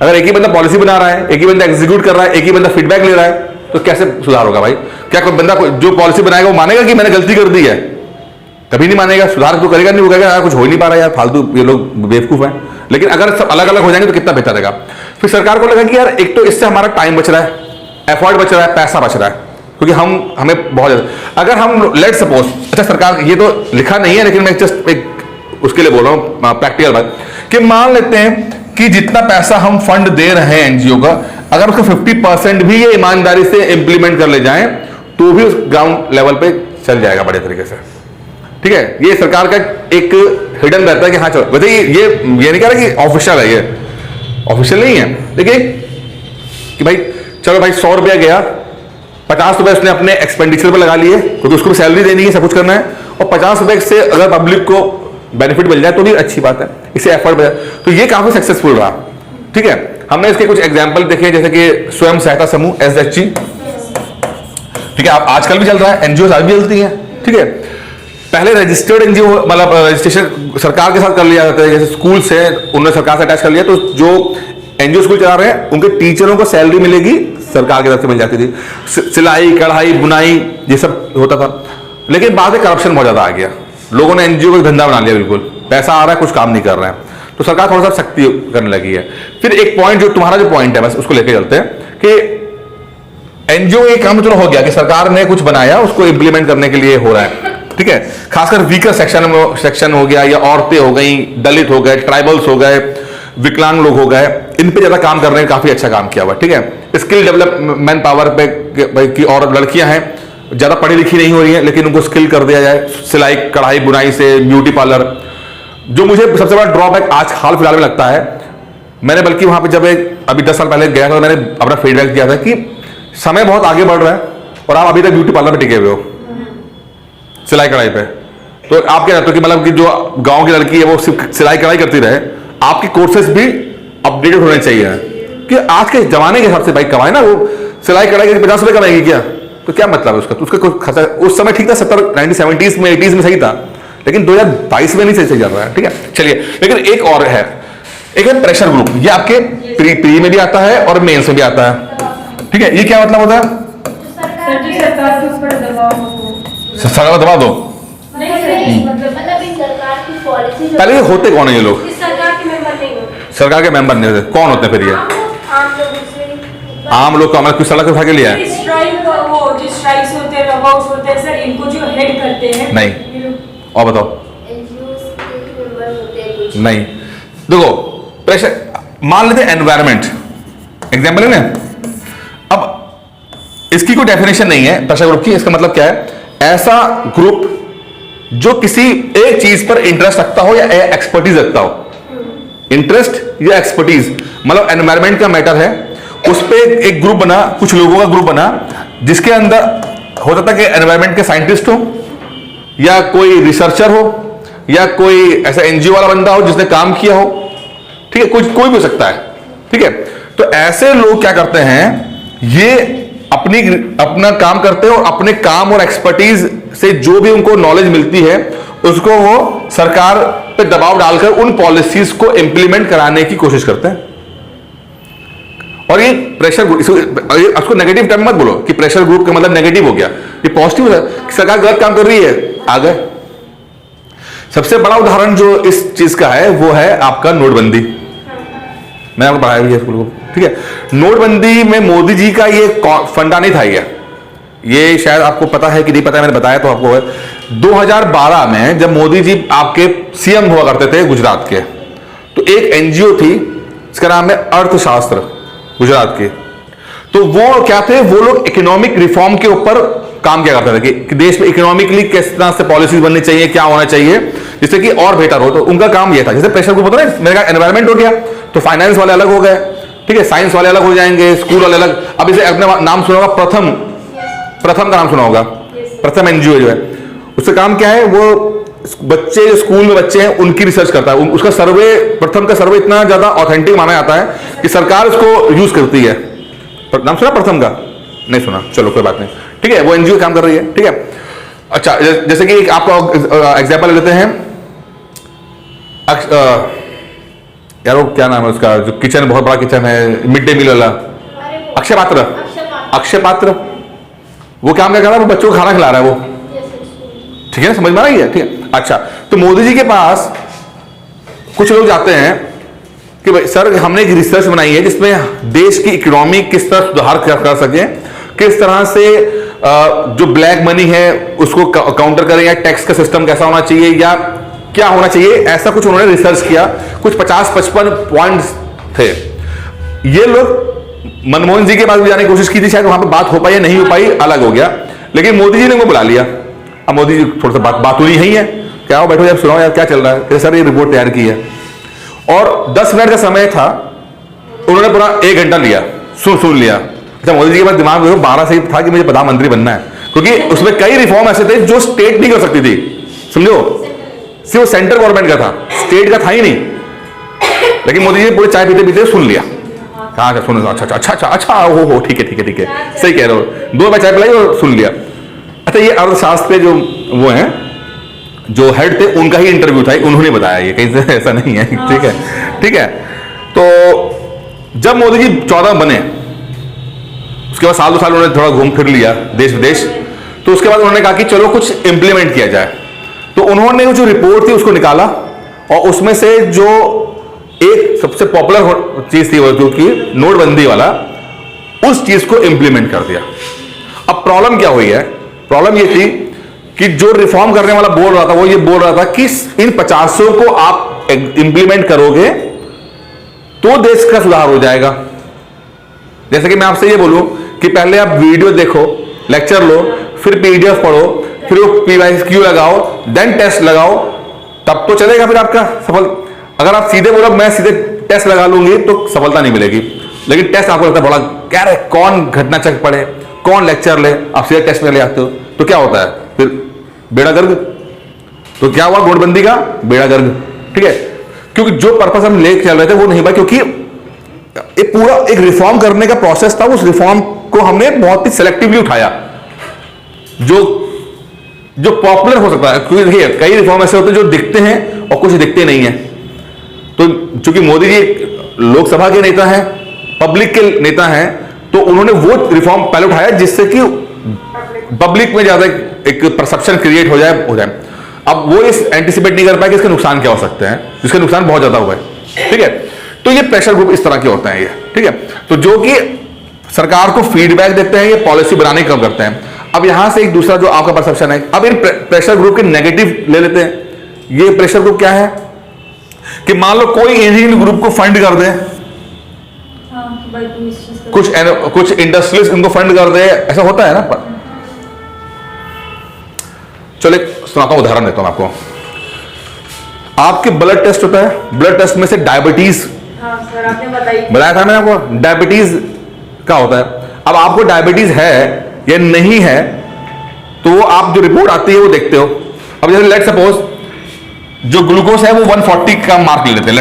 अगर एक ही बंदा पॉलिसी बना रहा है, एक ही बंदा एग्जीक्यूट कर रहा है, एक ही बंदा फीडबैक ले रहा है, तो कैसे सुधार होगा भाई? क्या कोई बंदा जो पॉलिसी बनाएगा वो मानेगा कि मैंने गलती कर दी है? कभी नहीं मानेगा। सुधार तो करेगा नहीं, वो कहेगा यार कुछ हो ही नहीं पा रहा यार, फालतू ये लोग बेवकूफ हैं। लेकिन अगर सब अलग अलग हो जाएंगे तो कितना बेहतर रहेगा। फिर सरकार को लगा कि यार एक तो इससे हमारा टाइम बच रहा है, एफर्ट बच रहा है, पैसा बच रहा है, क्योंकि हमें बहुत ज्यादा, अगर हम लेट सपोज, अच्छा सरकार ये तो लिखा नहीं है लेकिन मैं जस्ट एक उसके लिए बोल रहा हूं प्रैक्टिकल बात, कि मान लेते हैं कि जितना पैसा हम फंड दे रहे हैं एनजीओ का, अगर उसका 50% भी ये ईमानदारी से इंप्लीमेंट कर ले जाएं तो भी उस ग्राउंड लेवल पे चल जाएगा बड़े तरीके से। ठीक है, ये सरकार का एक हिडन रहता है कि हाँ चलो, वैसे ये नहीं कह रहा कि ऑफिशियल है, ये ऑफिशियल नहीं है। देखिए कि भाई चलो भाई 100 रुपया गया, 50 रुपए उसने अपने एक्सपेंडिचर पर लगा लिए क्योंकि उसको सैलरी देनी है, सब कुछ करना है, और 50 रुपए से अगर पब्लिक को बेनिफिट मिल जाए तो भी अच्छी बात है, इससे एफर्ट बढ़ जाए, तो ये काफी सक्सेसफुल रहा। ठीक है, हमने इसके कुछ एग्जाम्पल देखे जैसे कि स्वयं सहायता समूह SHG। ठीक है, आप आजकल भी चल रहा है, एनजीओ आज भी चलती है। ठीक है, पहले रजिस्टर्ड एनजीओ मतलब रजिस्ट्रेशन सरकार के साथ कर लिया जाता है, जैसे स्कूल से उन्होंने सरकार से अटैच कर लिया, तो जो एनजीओ स्कूल चला रहे हैं उनके टीचरों को सैलरी मिलेगी सरकार की तरफ से मिल जाती थी, सिलाई कढ़ाई बुनाई ये सब होता था। लेकिन बाद में करप्शन बहुत ज्यादा आ गया, लोगों ने एनजीओ को धंधा बना लिया, बिल्कुल पैसा आ रहा है कुछ काम नहीं कर रहे हैं, तो सरकार थोड़ा सा सख्ती करने लगी है। फिर एक पॉइंट जो तुम्हारा जो पॉइंट है बस उसको लेके चलते हैं कि एनजीओ एक काम चलो हो गया कि सरकार ने कुछ बनाया, उसको इंप्लीमेंट करने के लिए हो रहा है। ठीक है, खासकर वीकर सेक्शन हो गया, या औरतें हो गई, दलित हो गए, ट्राइबल्स हो गए, विकलांग लोग हो गए, इन पे ज्यादा काम करने में काफी अच्छा काम किया हुआ। ठीक है, स्किल डेवलपमेंट पावर पे की, और लड़कियां हैं ज्यादा पढ़ी लिखी नहीं हो रही हैं लेकिन उनको स्किल कर दिया जाए, सिलाई कढ़ाई बुनाई से ब्यूटी पार्लर। जो मुझे सबसे बड़ा ड्रॉबैक आज हाल फिलहाल में लगता है, मैंने बल्कि वहां पे जब अभी 10 साल पहले गया था, मैंने अपना फीडबैक दिया था कि समय बहुत आगे बढ़ रहा है और आप अभी तक ब्यूटी पार्लर पे टिके हुए हो, सिलाई कढ़ाई पे। तो आप क्या कहते हो कि मतलब कि जो गांव की लड़की है वो सिर्फ सिलाई कढ़ाई करती रहे, आपके कोर्सेज भी अपडेटेड होने चाहिए कि आज के जमाने के हिसाब से भाई कमाए ना, वो सिलाई कढ़ाई के 50 रुपए कमाएगी क्या? तो क्या मतलब है उसका? तो उसका कोई खर्चा उस समय ठीक था, 1970s में 80s में सही था, लेकिन 2022 में नहीं सही चल रहा है। ठीक है, चलिए, लेकिन एक और है, एक है प्रेशर ग्रुप। ये आपके प्री में भी आता है और मेंस में भी आता है। ठीक है, ये क्या मतलब होता है? सरकार के ऊपर दबाव सरकार दबा दो, मतलब इस सरकार की पॉलिसी पहले ये होते कौन है ये लोग? इस सरकार के मेंबर नहीं होते, सरकार के मेंबर नहीं होते, कौन होते हैं फिर ये? आम लोगों से। आम लोग को हमारे कुछ सड़क उठा के लिया है? स्ट्राइक, वो जो स्ट्राइक्स होते हैं, लॉकआउट्स होते हैं सर, इनको जो हेड करते हैं नहीं, और बताओ। एनजीओ के मेंबर होते हैं कुछ नहीं, देखो प्रेशर मान लेते हैं एनवायरमेंट एग्जाम्पल है ना। अब इसकी कोई डेफिनेशन नहीं है प्रेशर ग्रुप की। इसका मतलब क्या है? ऐसा ग्रुप जो किसी एक चीज पर इंटरेस्ट रखता हो या एक्सपर्टीज रखता हो। इंटरेस्ट या एक्सपर्टीज, मतलब एनवायरमेंट का मैटर है, उस पर एक ग्रुप बना, कुछ लोगों का ग्रुप बना, जिसके अंदर हो सकता है कि एनवायरमेंट के साइंटिस्ट हो, या कोई रिसर्चर हो, या कोई ऐसा एनजीओ वाला बंदा हो जिसने काम किया हो। ठीक है, कोई भी हो सकता है। ठीक है, तो ऐसे लोग क्या करते हैं, ये अपना काम करते हैं और अपने काम और एक्सपर्टीज से जो भी उनको नॉलेज मिलती है उसको वो सरकार पे दबाव डालकर उन पॉलिसीज को इंप्लीमेंट कराने की कोशिश करते हैं। और ये प्रेशर ग्रुप, इसको नेगेटिव टर्म मत बोलो कि प्रेशर ग्रुप का मतलब नेगेटिव हो गया, ये पॉजिटिव है कि सरकार गलत काम कर रही है, आगे। सबसे बड़ा उदाहरण जो इस चीज का है वो है आपका नोटबंदी। मैं आपको पढ़ाया भी है स्कूल को। ठीक है, नोटबंदी में मोदी जी का ये फंडा नहीं था। ये शायद आपको पता है कि नहीं पता है, मैंने बताया तो आपको है। 2012 में जब मोदी जी आपके सीएम हुआ करते थे गुजरात के, तो एक एनजीओ थी इसका नाम है अर्थशास्त्र गुजरात के। तो वो क्या थे, वो लोग इकोनॉमिक रिफॉर्म के ऊपर काम किया करते थे कि देश में इकोनॉमिकली किस तरह से पॉलिसीज बननी चाहिए, क्या होना चाहिए जिससे कि और बेहतर हो। तो उनका काम यह था, जैसे प्रेशर ग्रुप होता है ना, मेरे का एनवायरमेंट हो गया तो फाइनेंस वाले अलग हो गए। ठीक है, साइंस वाले अलग हो जाएंगे, स्कूल वाले अलग। अब इसे अपने नाम सुना होगा प्रथम प्रथम का नाम सुना होगा, प्रथम एनजीओ जो है, उसका काम क्या है, वो बच्चे जो स्कूल में बच्चे हैं उनकी रिसर्च करता है। उसका सर्वे, प्रथम का सर्वे इतना ज्यादा ऑथेंटिक माना जाता है कि सरकार उसको यूज करती है। नाम सुना प्रथम का? नहीं सुना, चलो कोई बात नहीं, ठीक है, वो एनजीओ काम कर रही है, ठीक है। अच्छा, जैसे कि आपका एग्जाम्पल लेते हैं, यार वो क्या नाम है उसका, जो किचन बहुत बड़ा किचन है, मिड डे मील वाला, अक्षय पात्र। अक्षय पात्र वो काम क्या कर रहा है, वो बच्चों को खाना खिला रहा है वो, ठीक है ना, समझ में आ रही है, ठीक है। अच्छा, तो मोदी जी के पास कुछ लोग जाते हैं कि भाई सर हमने एक रिसर्च बनाई है जिसमें देश की इकोनॉमी किस तरह सुधार कर सके, किस तरह से जो ब्लैक मनी है उसको काउंटर करें, या टैक्स का सिस्टम कैसा होना चाहिए, या क्या होना चाहिए, ऐसा कुछ उन्होंने रिसर्च किया। कुछ 50-55 पॉइंट्स थे। ये लोग मनमोहन जी के पास भी जाने की कोशिश की थी, शायद वहां पे बात हो पाई या नहीं हो पाई, अलग हो गया, लेकिन मोदी जी ने उनको बुला लिया। अब मोदी जी थोड़ा सा बात हुई ही है, क्या हो बैठो यार, सुनाओ यार क्या चल रहा है, सर ये रिपोर्ट तैयार की है, और 10 मिनट का समय था, उन्होंने पूरा 1 घंटा लिया, सुन लिया। अच्छा, मोदी जी के पास दिमाग में 12 से था कि मुझे प्रधानमंत्री बनना है, क्योंकि उसमें कई रिफॉर्म ऐसे थे जो स्टेट नहीं कर सकती थी, समझो, सिर्फ सेंट्रल गवर्नमेंट का था, स्टेट का था ही नहीं। लेकिन मोदी जी ने पूरे चाय पीते पीते सुन लिया, कहा अच्छा सुन, अच्छा हो ठीक है, सही कह रहे हो, 2 बार चाय पिलाई और सुन लिया। अच्छा, ये अर्थशास्त्र जो वो हैं, जो हेड थे, उनका ही इंटरव्यू था, उन्होंने बताया, ये कहीं से ऐसा नहीं है, ठीक है। तो जब मोदी जी 14 बने, उसके बाद साल 2 साल उन्होंने थोड़ा घूम फिर लिया देश विदेश, तो उसके बाद उन्होंने कहा कि चलो कुछ इंप्लीमेंट किया जाए। तो उन्होंने जो रिपोर्ट थी उसको निकाला, और उसमें से जो एक सबसे पॉपुलर चीज थी वो जो कि नोटबंदी वाला, उस चीज को इंप्लीमेंट कर दिया। अब प्रॉब्लम क्या हुई है, प्रॉब्लम ये थी कि जो रिफॉर्म करने वाला बोल रहा था वो ये बोल रहा था कि इन 50 को आप इंप्लीमेंट करोगे तो देश का सुधार हो जाएगा। जैसे कि मैं आपसे ये बोलूं कि पहले आप वीडियो देखो, लेक्चर लो, फिर पीडीएफ पढ़ो, फिर वो पीवाईक्यू लगाओ, देन टेस्ट लगाओ, तब तो चलेगा फिर आपका सफल। अगर आप सीधे बोलो मैं सीधे टेस्ट लगा लूंगी तो सफलता नहीं मिलेगी। लेकिन टेस्ट आपको लगता है बड़ा, क्या रे कौन घटना चक पढ़े, कौन लेक्चर ले, आप सीधे टेस्ट में ले आते हो, तो क्या होता है फिर, बेड़ा गर्ग। तो क्या हुआ, नोटबंदी का बेड़ा गर्ग, ठीक है, क्योंकि जो पर्पस हम लेके चल रहे थे वो नहीं पाया, क्योंकि एक पूरा एक रिफॉर्म करने का प्रोसेस था, उस रिफॉर्म को हमने बहुत ही सिलेक्टिवली उठाया, जो पॉपुलर हो सकता है। क्योंकि देखिए कई रिफॉर्म ऐसे होते हैं जो दिखते हैं और कुछ दिखते नहीं है। तो चूंकि मोदी जी लोकसभा के नेता हैं, पब्लिक के नेता हैं, तो उन्होंने वो रिफॉर्म पहले उठाया जिससे कि पब्लिक में ज्यादा एक परसेप्शन क्रिएट हो जाए। अब वो इस एंटिसिपेट नहीं कर पाए कि इसके नुकसान क्या हो सकते हैं, जिसके नुकसान बहुत ज्यादा हुए, ठीक है। तो ये प्रेशर ग्रुप इस तरह के होते हैं ये, ठीक है। तो जो कि सरकार को फीडबैक देते हैं, ये पॉलिसी बनाने का काम करते हैं। अब यहां से एक दूसरा जो आपका परसेप्शन है, अब इन प्रेशर ग्रुप के नेगेटिव ले लेते हैं। ये प्रेशर ग्रुप क्या है कि मान लो कोई इंजीनियरिंग ग्रुप को फंड कर दे, कुछ इंडस्ट्रियलिस्ट इनको फंड कर दे, ऐसा होता है ना। चलो सुनाता हूं, उदाहरण देता हूं आपको। आपके ब्लड टेस्ट होता है, ब्लड टेस्ट में से डायबिटीज, हाँ सर आपने बताया था मैंने आपको, डायबिटीज का होता है। अब आपको डायबिटीज है या नहीं है, तो वो आप जो रिपोर्ट आती है वो देखते हो। अब जैसे लेट सपोज जो ग्लूकोज है वो 140 का मार्क ले लेते हैं,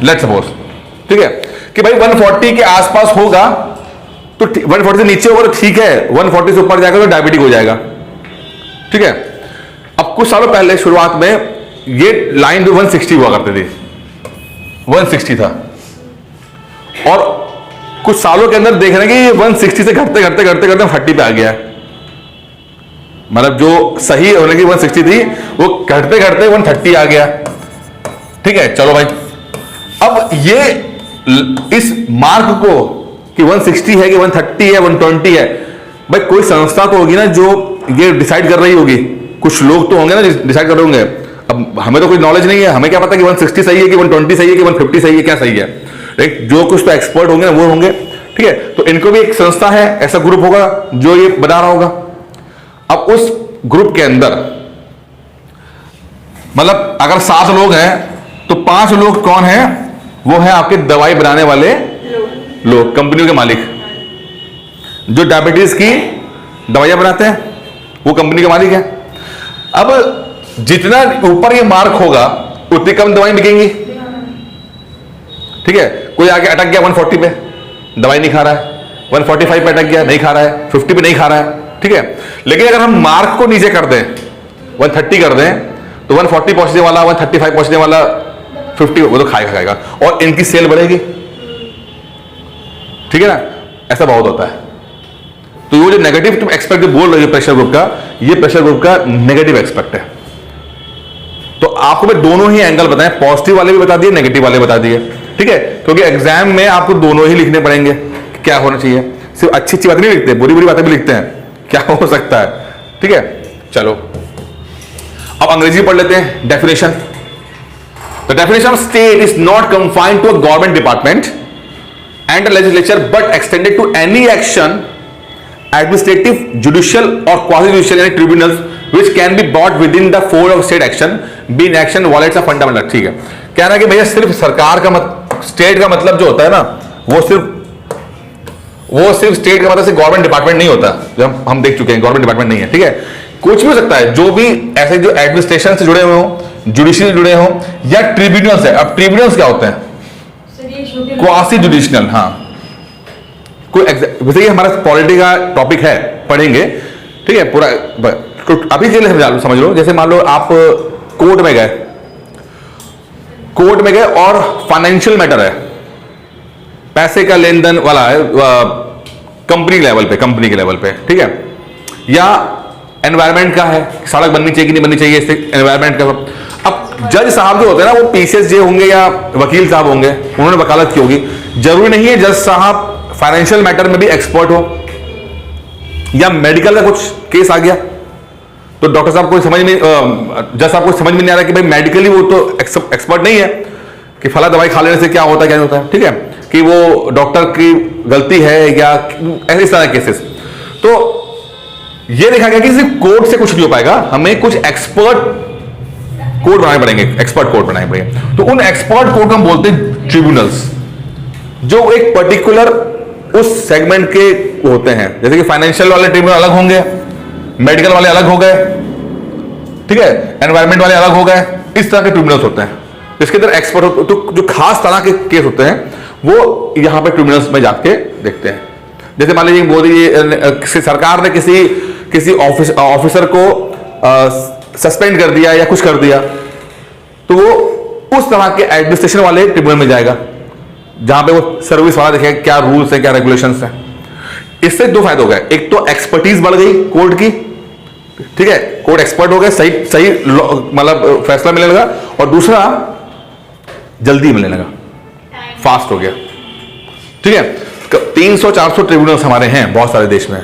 लेट सपोज, ठीक है, कि भाई 140 के आसपास होगा तो 140 से नीचे होगा तो ठीक है, 140 से ऊपर जाएगा तो डायबिटिक हो जाएगा, ठीक है। अब कुछ सालों पहले शुरुआत में ये लाइन भी 160 हुआ करती थी, 160 था, और कुछ सालों के अंदर देख रहे हैं कि ये 160 से घटते 30 पे आ गया है। मतलब जो सही होने की 160 थी वो घटते 130 आ गया, ठीक है। चलो भाई, अब ये इस मार्क को कि 160 है कि 130 है 120 है, भाई कोई संस्था तो होगी ना जो ये डिसाइड कर रही होगी, कुछ लोग तो होंगे ना डिसाइड कर रहे होंगे। अब हमें तो कोई नॉलेज नहीं है, हमें क्या पता कि 160 सही है कि 120 सही है कि 150 सही है, क्या सही है। जो कुछ तो एक्सपर्ट होंगे ना वो होंगे, ठीक है। तो इनको भी एक संस्था है, ऐसा ग्रुप होगा जो ये बना रहा होगा। अब उस ग्रुप के अंदर मतलब अगर 7 लोग हैं तो 5 लोग कौन हैं, वो है आपके दवाई बनाने वाले लोग, कंपनियों के मालिक, जो डायबिटीज की दवाइयां बनाते हैं, वो कंपनी का मालिक है। अब जितना ऊपर ये मार्क होगा उतनी कम दवाई बिकेंगी, ठीक है। कोई आगे अटक गया 140 पे, दवाई नहीं खा रहा है, 145 पे अटक गया, नहीं खा रहा है, 50 पे नहीं खा रहा है, ठीक है। लेकिन अगर हम मार्क को नीचे कर दें, 130 कर दें, तो 140 पहुंचने वाला, 135 पहुंचने वाला 50 वो तो खाएगा और इनकी सेल बढ़ेगी, ठीक है ना। ऐसा बहुत होता है। तो वो जो नेगेटिव तुम एक्सपेक्ट बोल रहे हो प्रेशर ग्रुप का, ये प्रेशर ग्रुप का नेगेटिव एक्सपेक्ट है। तो आपको मैं दोनों ही एंगल बताएं, पॉजिटिव वाले भी बता दिए, नेगेटिव वाले बता दिए, ठीक है। क्योंकि एग्जाम में आपको दोनों ही लिखने पड़ेंगे, क्या होना चाहिए। सिर्फ अच्छी अच्छी बातें नहीं लिखते, बुरी बुरी बातें भी लिखते हैं, क्या हो सकता है, ठीक है। चलो अब अंग्रेजी पढ़ लेते हैं। Definition, the definition of state is not confined to a government department and a legislature but extended to any action administrative, judicial or quasi-judicial tribunals which can be brought within the fold of state action, be in action violates a fundamental। ठीक है, कह रहा है कि भैया सिर्फ सरकार का स्टेट का मतलब जो होता है ना, वो सिर्फ स्टेट का मतलब से गवर्नमेंट डिपार्टमेंट नहीं होता, जब हम देख चुके हैं गवर्नमेंट डिपार्टमेंट नहीं है, ठीक है। कुछ भी हो सकता है, जो भी ऐसे जो एडमिनिस्ट्रेशन से जुड़े हुए हो, जुडिशियल से जुड़े हो, या ट्रिब्यूनल्स है। अब ट्रिब्यूनल्स क्या होते हैं? क्वासी जुडिशियल, हाँ। कोई वैसे ये हमारा पॉलिटी का टॉपिक है, पढ़ेंगे, ठीक है पूरा। तो अभी के लिए समझ लो, जैसे मान लो आप कोर्ट में गए और फाइनेंशियल मैटर है, पैसे का लेन देन वाला है, कंपनी के लेवल पे, ठीक है। या एनवायरमेंट का है, सड़क बननी चाहिए कि नहीं बननी चाहिए, इससे एनवायरनमेंट का। अब जज साहब जो होते हैं ना, वो पीसीएस जे होंगे या वकील साहब होंगे, उन्होंने वकालत की होगी। जरूरी नहीं है जज साहब फाइनेंशियल मैटर में भी एक्सपर्ट हो, या मेडिकल का कुछ केस आ गया तो डॉक्टर साहब को समझ में, जज साहब को समझ में नहीं आ रहा कि भाई मेडिकली वो तो एक्सपर्ट नहीं है कि फला दवाई खा लेने से क्या होता है क्या नहीं होता है, ठीक है, कि वो डॉक्टर की गलती है या ऐसे इस तरह के केसेस। तो ये देखा गया कि सिर्फ कोर्ट से कुछ नहीं हो पाएगा, हमें कुछ एक्सपर्ट कोर्ट बनाने पड़ेंगे, एक्सपर्ट कोर्ट बनाने पड़ेंगे। तो उन एक्सपर्ट कोर्ट को हम बोलते हैं ट्रिब्यूनल्स, जो एक पर्टिकुलर उस सेगमेंट के होते हैं। जैसे कि फाइनेंशियल वाले ट्रिब्यूनल अलग होंगे, मेडिकल वाले अलग हो गए, ठीक है, एनवायरमेंट वाले अलग हो गए, इस तरह के ट्रिब्यूनल्स होते हैं। इसके अंदर एक्सपर्ट हो, तो जो खास तरह के केस होते हैं वो यहां पे ट्रिब्यूनल्स में जाके देखते हैं। जैसे मान लीजिए मोदी सरकार ने किसी ऑफिसर को सस्पेंड कर दिया या कुछ कर दिया, तो वो उस तरह के एडमिनिस्ट्रेशन वाले ट्रिब्यूनल में जाएगा, जहां पे वो सर्विस वाला देखेगा क्या रूल्स है, क्या रेगुलेशंस है। इससे दो फायदे हो गए, एक तो एक्सपर्टीज बढ़ गई कोर्ट की, ठीक है, कोर्ट एक्सपर्ट हो गए, सही मतलब फैसला मिलने लगा, और दूसरा जल्दी मिलने लगा, फास्ट हो गया, ठीक है। 300-400 ट्रिब्यूनल्स हमारे हैं बहुत सारे देश में,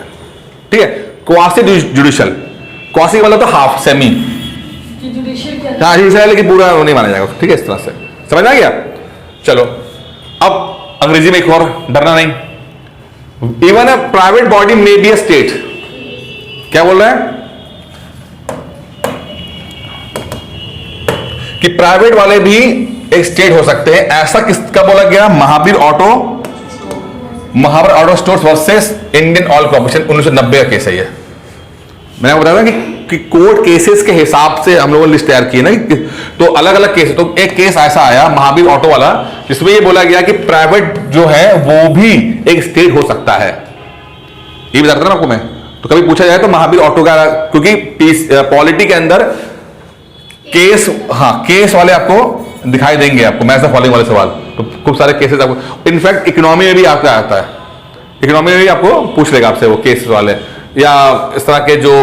ठीक है। क्वासी जुडिशियल, क्वासी मतलब तो हाफ, सेमी, हाँ जुडिशियल है लेकिन पूरा नहीं माना जाएगा, ठीक है, इस तरह से समझ आ गया। चलो अब अंग्रेजी में एक और, डरना नहीं। Even a private body may be a state, क्या बोल रहा है कि प्राइवेट वाले भी एक स्टेट हो सकते हैं। ऐसा किसका बोला गया? Mahavir auto stores versus Indian oil corporation, 1990 का केस है ये। मैंने आपको बताया कि कोर्ट केसेस के हिसाब से हम लोगों ने लिस्ट तैयार की है ना, तो अलग अलग केस। तो एक केस ऐसा आया महावीर ऑटो वाला, जिसमें ये बोला गया कि प्राइवेट जो है वो भी एक स्टेट हो सकता है। ये बताता था ना आपको मैं। तो कभी पूछा जाए तो महावीर ऑटो का, क्योंकि पॉलिटी के अंदर केस, हाँ केस वाले आपको दिखाई देंगे, आपको मैच द फॉलोइंग वाले सवाल, तो खूब सारे केसेस आपको, इनफैक्ट इकोनॉमी में भी आपका आता है, इकोनॉमी में भी आपको पूछ लेगा आपसे वो केस वाले, या इस तरह के जो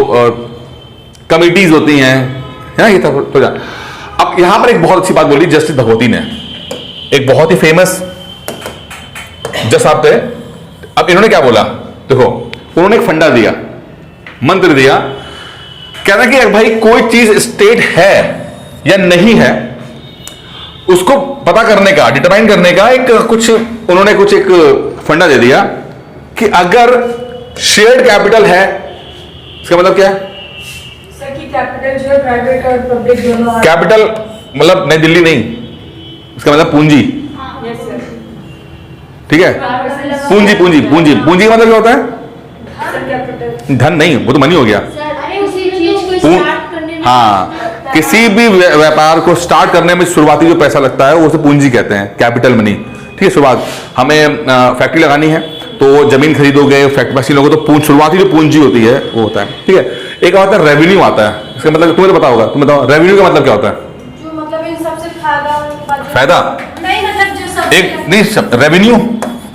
कमिटीज होती हैं, है ना, ये तो जान। अब यहां पर एक बहुत अच्छी बात बोली जस्टिस भगवती ने, एक बहुत ही फेमस जज साहब थे। अब इन्होंने क्या बोला, देखो उन्होंने एक फंडा दिया, मंत्र दिया, कहना कि भाई कोई चीज स्टेट है या नहीं है, उसको पता करने का, डिटरमाइन करने का एक कुछ, उन्होंने कुछ एक फंडा दे दिया कि अगर शेयर्ड कैपिटल है, इसका मतलब क्या है? सर की कैपिटल जो है प्राइवेट और पब्लिक दोनों, कैपिटल मतलब नई दिल्ली नहीं, इसका मतलब पूंजी, यस सर, ठीक है, पूंजी पूंजी पूंजी पूंजी का मतलब क्या होता है? Physical capital? धन नहीं, वो तो मनी हो गया। किसी चीज को स्टार्ट करने में हाँ, किसी भी व्यापार को स्टार्ट करने में शुरुआती जो पैसा लगता है वो उसे पूंजी कहते हैं, कैपिटल मनी। ठीक है, शुरुआत हमें फैक्ट्री लगानी है तो जमीन खरीदोगे, फैक्ट्री मशीन लोगे तो शुरुआती जो पूंजी होती है वो होता है। ठीक है, एक आता है रेवेन्यू आता है, इसका मतलब तुम्हें तो पता होगा, तुम बताओ रेवेन्यू का मतलब क्या होता है? जो मतलब इन सबसे फायदा नहीं, मतलब जो सब एक नहीं, रेवेन्यू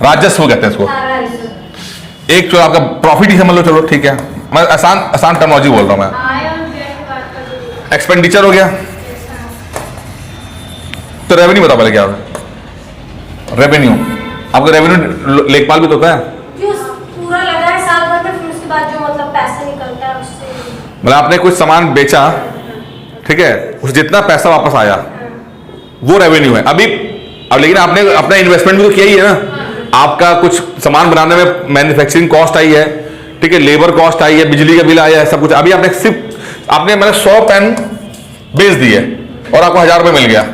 राजस्व कहते हैं इसको। एक जो आपका प्रॉफिट ही समझ लो, चलो ठीक है, मैं आसान टर्मोलॉजी बोल रहा हूँ मैं। आय और व्यय की बात कर रही हूँ। एक्सपेंडिचर हो गया, तो रेवेन्यू बताओ पहले क्या होता है? रेवेन्यू, आपका रेवेन्यू लेखपाल भी तो होता है, जो पूरा लगा है साल भर में, फिर उसके बाद जो मतलब पैसा निकलता है उससे। मतलब आपने कुछ सामान बेचा, ठीक है, उस जितना पैसा वापस आया वो रेवेन्यू है। अब लेकिन आपने अपना इन्वेस्टमेंट भी तो किया ही है ना, आपका कुछ सामान बनाने में मैन्युफैक्चरिंग कॉस्ट आई है, ठीक है, लेबर कॉस्ट आई है, बिजली का बिल आया है, सब कुछ। अभी आपने सिर्फ आपने मतलब 100 पेन बेच दिए और आपको 1000 रुपये मिल गया।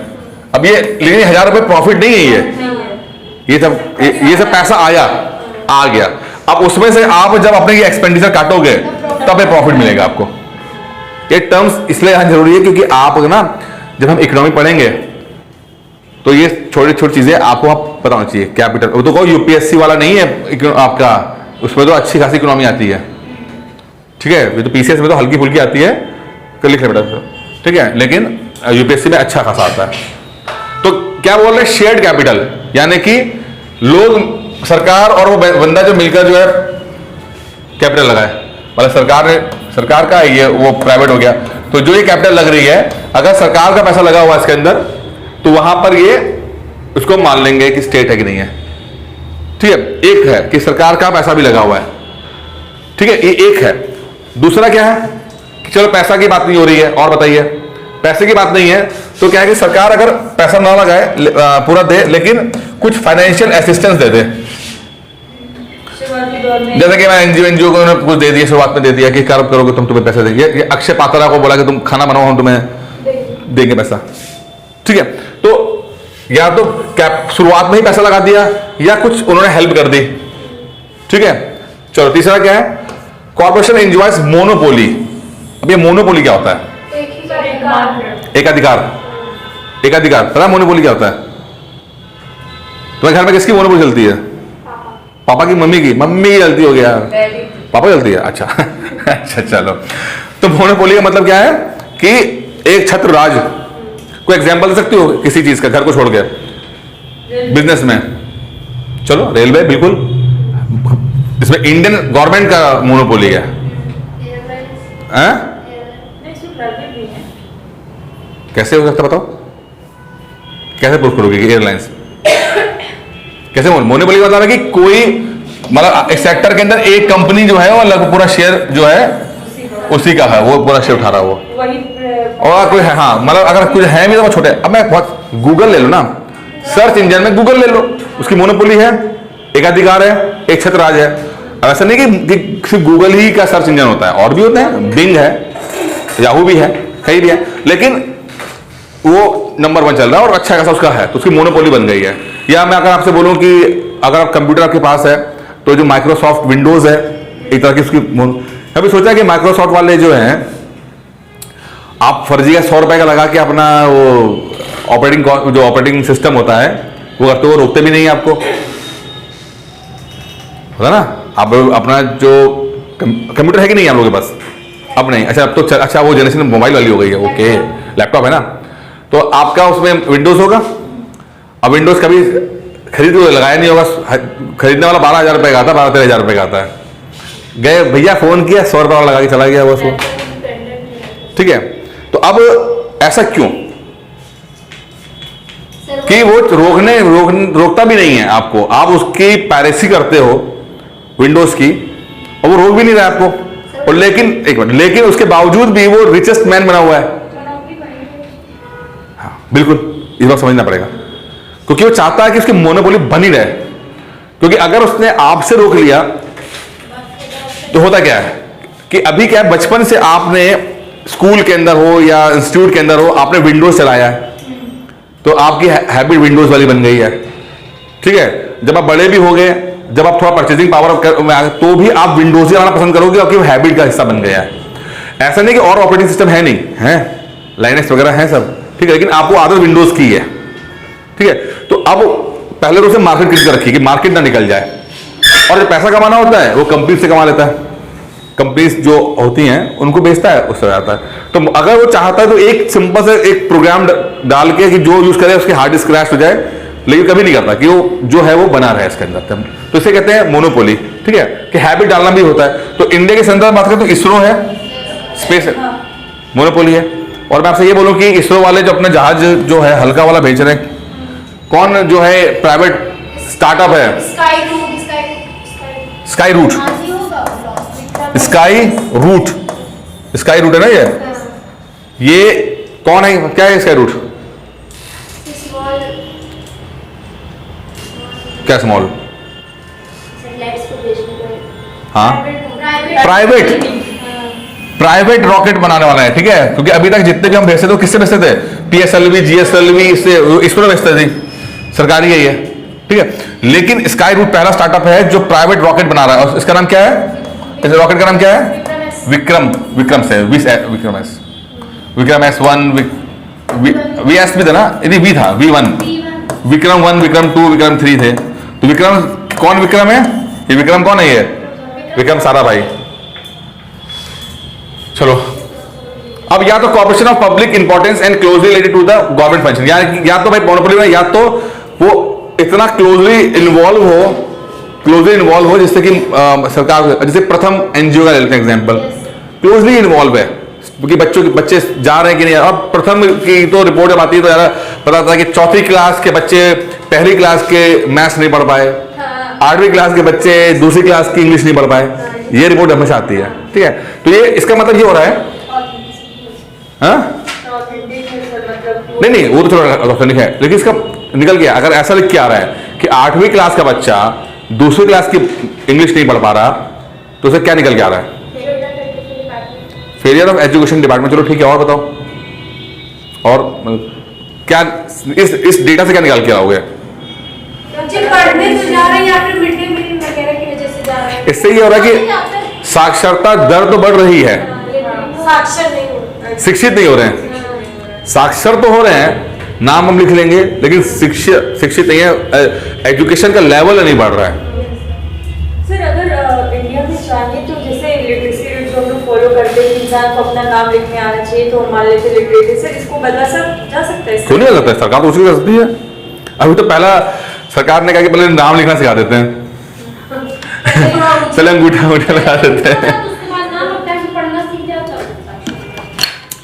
अब ये लेकिन 1000 रुपये प्रॉफिट नहीं है, ये सब पैसा आया आ गया। अब उसमें से आप जब अपने एक्सपेंडिचर काटोगे तब ये प्रॉफिट मिलेगा आपको। ये टर्म्स इसलिए यहाँ जरूरी है क्योंकि आप ना जब हम इकोनॉमी पढ़ेंगे तो ये छोटी छोटी चीजें आपको पता होना चाहिए। कैपिटल, वो तो कोई यूपीएससी वाला नहीं है आपका, उसमें तो अच्छी खासी इकोनॉमी आती है, ठीक है, ये तो पीसीएस में तो हल्की फुल्की आती है, कर लिख ले बेटा, ठीक है, लेकिन यूपीएससी में अच्छा खासा आता है। तो क्या बोल रहे हैं? शेयर्ड कैपिटल, यानी कि लोग, सरकार और वो बंदा जो मिलकर जो है कैपिटल लगाए, मतलब सरकार का ये वो प्राइवेट हो गया, तो जो ये कैपिटल लग रही है, अगर सरकार का पैसा लगा हुआ है इसके अंदर तो वहां पर ये उसको मान लेंगे कि स्टेट है कि नहीं है। ठीक है, एक है कि सरकार का पैसा भी लगा हुआ है, ठीक है, ये एक है। दूसरा क्या है कि चलो पैसा की बात नहीं हो रही है, और बताइए, पैसे की बात नहीं है तो क्या है कि सरकार अगर पैसा ना लगाए पूरा दे, लेकिन कुछ फाइनेंशियल असिस्टेंस दे दे, जैसे कि मैं एनजीओ को कुछ दे दिया, शुरुआत में दे दिया कि कार्य करोगे तुम, तुम्हें पैसे देंगे। ये अक्षय पात्रा को बोला कि तुम खाना बनाओ, हम तुम्हें देंगे पैसा, ठीक है। तो या तो क्या शुरुआत में ही पैसा लगा दिया या कुछ उन्होंने हेल्प कर दी, ठीक है। चलो तीसरा क्या है? Corporation enjoys monopoly. अब ये मोनोपोली क्या होता है? एकाधिकार। पता है मोनोपोली क्या होता है? तुम्हारे घर में किसकी मोनोपोली चलती है? पापा की, मम्मी की? मम्मी की चलती हो गया, पापा चलती है, अच्छा अच्छा चलो। तो मोनोपोली का मतलब क्या है कि एक छत्र राज। कोई एग्जांपल दे सकती हो किसी चीज का, घर को छोड़ के? बिजनेस में चलो, रेलवे, बिल्कुल, इसमें इंडियन गवर्नमेंट का मोनोपोली है। कैसे हो सकता बताओ? कैसे प्रूफ करोगे कि एयरलाइंस? कैसे मोनोपोली मतलब है कि कोई, मतलब एक सेक्टर के अंदर एक कंपनी जो है वो लगभग पूरा शेयर जो है उसी का है, वो पूरा शेयर उठा रहा है वो। और कोई है, हाँ, मतलब अगर कुछ है भी तो छोटे, अब मैं बहुत, गूगल ले लो ना, सर्च इंजन में गूगल ले लो, उसकी मोनोपोली है, एकाधिकार है, एक छत्र राज है। ऐसा नहीं कि सिर्फ गूगल ही का सर्च इंजन होता है, और भी होते हैं, बिंग है, याहू भी है, कहीं भी है, लेकिन वो नंबर 1 चल रहा है और अच्छा खासा उसका है, तो उसकी मोनोपोली बन गई है। या मैं अगर आपसे बोलूं कि अगर आप कंप्यूटर आपके पास है तो जो माइक्रोसॉफ्ट विंडोज है एक तरह की उसकी, अभी सोचा कि माइक्रोसॉफ्ट वाले जो हैं, आप फर्जी का 100 रुपए का लगा के अपना वो ऑपरेटिंग सिस्टम होता है वो करते, वो रोकते भी नहीं है आपको, होता ना। आप अपना जो कंप्यूटर है कि नहीं आप लोगों के पास? अब नहीं, अच्छा अब तो अच्छा वो जनरेशन मोबाइल वाली हो गई है, ओके, लैपटॉप है ना, तो आपका उसमें विंडोज होगा। अब विंडोज कभी खरीद लगाया नहीं होगा, खरीदने वाला 12,000 रुपए का आता है, 12-13,000 रुपए का आता है। गए भैया, फोन किया, 100 रुपए वाला लगा के चला गया बस वो, ठीक है। तो अब ऐसा क्यों कि वो रोकता भी नहीं है आपको, आप उसकी पायरेसी करते हो विंडोज की और वो रोक भी नहीं रहा आपको, और लेकिन उसके बावजूद भी वो रिचेस्ट मैन बना हुआ है। हाँ बिल्कुल, इस बात समझना पड़ेगा, क्योंकि वो चाहता है कि उसकी मोनोपोली बनी रहे। क्योंकि अगर उसने आपसे रोक लिया तो होता क्या है कि अभी क्या है, बचपन से आपने स्कूल के अंदर हो या इंस्टीट्यूट के अंदर हो, आपने विंडोज चलाया है, तो आपकी हैबिट विंडोज वाली बन गई है, ठीक है। जब आप बड़े भी हो गए जब आप थोड़ा परचेजिंग पावर में आ गए तो भी आप विंडोज ही आना पसंद करोगे क्योंकि वो हैबिट का हिस्सा बन गया है। ऐसा नहीं कि और ऑपरेटिंग सिस्टम है नहीं है, लाइनेक्स वगैरह है सब, ठीक है, लेकिन आपको आदत विंडोज की है, ठीक है। तो अब पहले तो उसे मार्केट क्रिएट रखिए कि मार्केट ना निकल जाए, और जो पैसा कमाना होता है वो कंपनी से कमा लेता है, कंपनीज जो होती हैं उनको बेचता है, उससे आता है। तो अगर वो चाहता है तो एक सिंपल से एक प्रोग्राम डाल के कि जो यूज करे उसकी हार्ड डिस्क क्रैश हो जाए, लेकिन कभी नहीं करता कि वो जो है वो बना रहे इसके अंदर। तो इसे कहते हैं मोनोपोली, ठीक है, कि हैबिट डालना भी होता है। तो इंडिया के संदर्भ में बात करें तो इसरो है, स्पेस मोनोपोली है। और मैं आपसे ये बोलूं कि इसरो वाले जो अपना जहाज जो है हल्का वाला भेज रहे हैं, कौन जो है प्राइवेट स्टार्टअप है? स्काई रूट, स्काई रूट है ना ये कौन है, क्या है स्काई रूट? क्या स्मॉल? हाँ, प्राइवेट रॉकेट बनाने वाला है, ठीक है। क्योंकि अभी तक जितने भी हम भेजते थे किससे भेजते थे? PSLV, GSLV, इससे भेजते थे, सरकारी है ये, ठीक है। लेकिन स्काई रूट पहला स्टार्टअप है जो प्राइवेट रॉकेट बना रहा है, और इसका नाम क्या है? इस रॉकेट का नाम क्या है? विक्रम से विक्रम S1, VS भी था ना, यदि V था, V1, विक्रम 1, विक्रम 2, विक्रम 3 थे। तो विक्रम कौन विक्रम है? ये विक्रम कौन है? ये विक्रम साराभाई। चलो, अब या तो corporation of public importance and closely related to the government function, या तो भाई मोनोपोली में, या तो वो इतना क्लोजली इन्वॉल्व हो जिससे कि सरकार, जैसे प्रथम एनजीओ का लेते हैं एग्जांपल, क्लोजली इन्वॉल्व है क्योंकि बच्चे जा रहे हैं कि नहीं। अब प्रथम की तो रिपोर्ट जब आती है तो यार पता था कि चौथी क्लास के बच्चे पहली क्लास के मैथ्स नहीं पढ़ पाए, 8वीं क्लास के बच्चे दूसरी क्लास की इंग्लिश नहीं पढ़ पाए, ये रिपोर्ट हमेशा आती है, ठीक है। तो ये इसका मतलब ये हो रहा है, नहीं वो तो थोड़ा ऑथेंटिक है, लेकिन इसका निकल गया। अगर ऐसा लिख के आ रहा है कि 8वीं क्लास का बच्चा दूसरी क्लास की इंग्लिश नहीं पढ़ पा रहा, तो उसे क्या निकल के आ रहा है? Failure of education department. चलो ठीक है, और बताओ, और क्या इस डेटा से क्या निकाल के आओगे? इससे ये हो रहा है कि साक्षरता दर तो बढ़ रही है, शिक्षित नहीं हो रहे हैं। साक्षर तो हो रहे हैं, नाम हम लिख लेंगे, लेकिन शिक्षित नहीं है, एजुकेशन का लेवल नहीं बढ़ रहा है। सर अगर इंडिया में चाहिए तो जैसे लिटरेसी रेट जो हम लोग फॉलो करते हैं, इंसान को अपना नाम लिखने आना चाहिए, तो हम मान लेते लिटरेट है, सर इसको बदला जा सकता है? क्यों नहीं कर सकता है? सरकार तो उसी कर सकती है। अभी तो पहला सरकार ने कहा कि पहले नाम लिखना सिखा देते हैं, चले अंगूठा लगा देते हैं।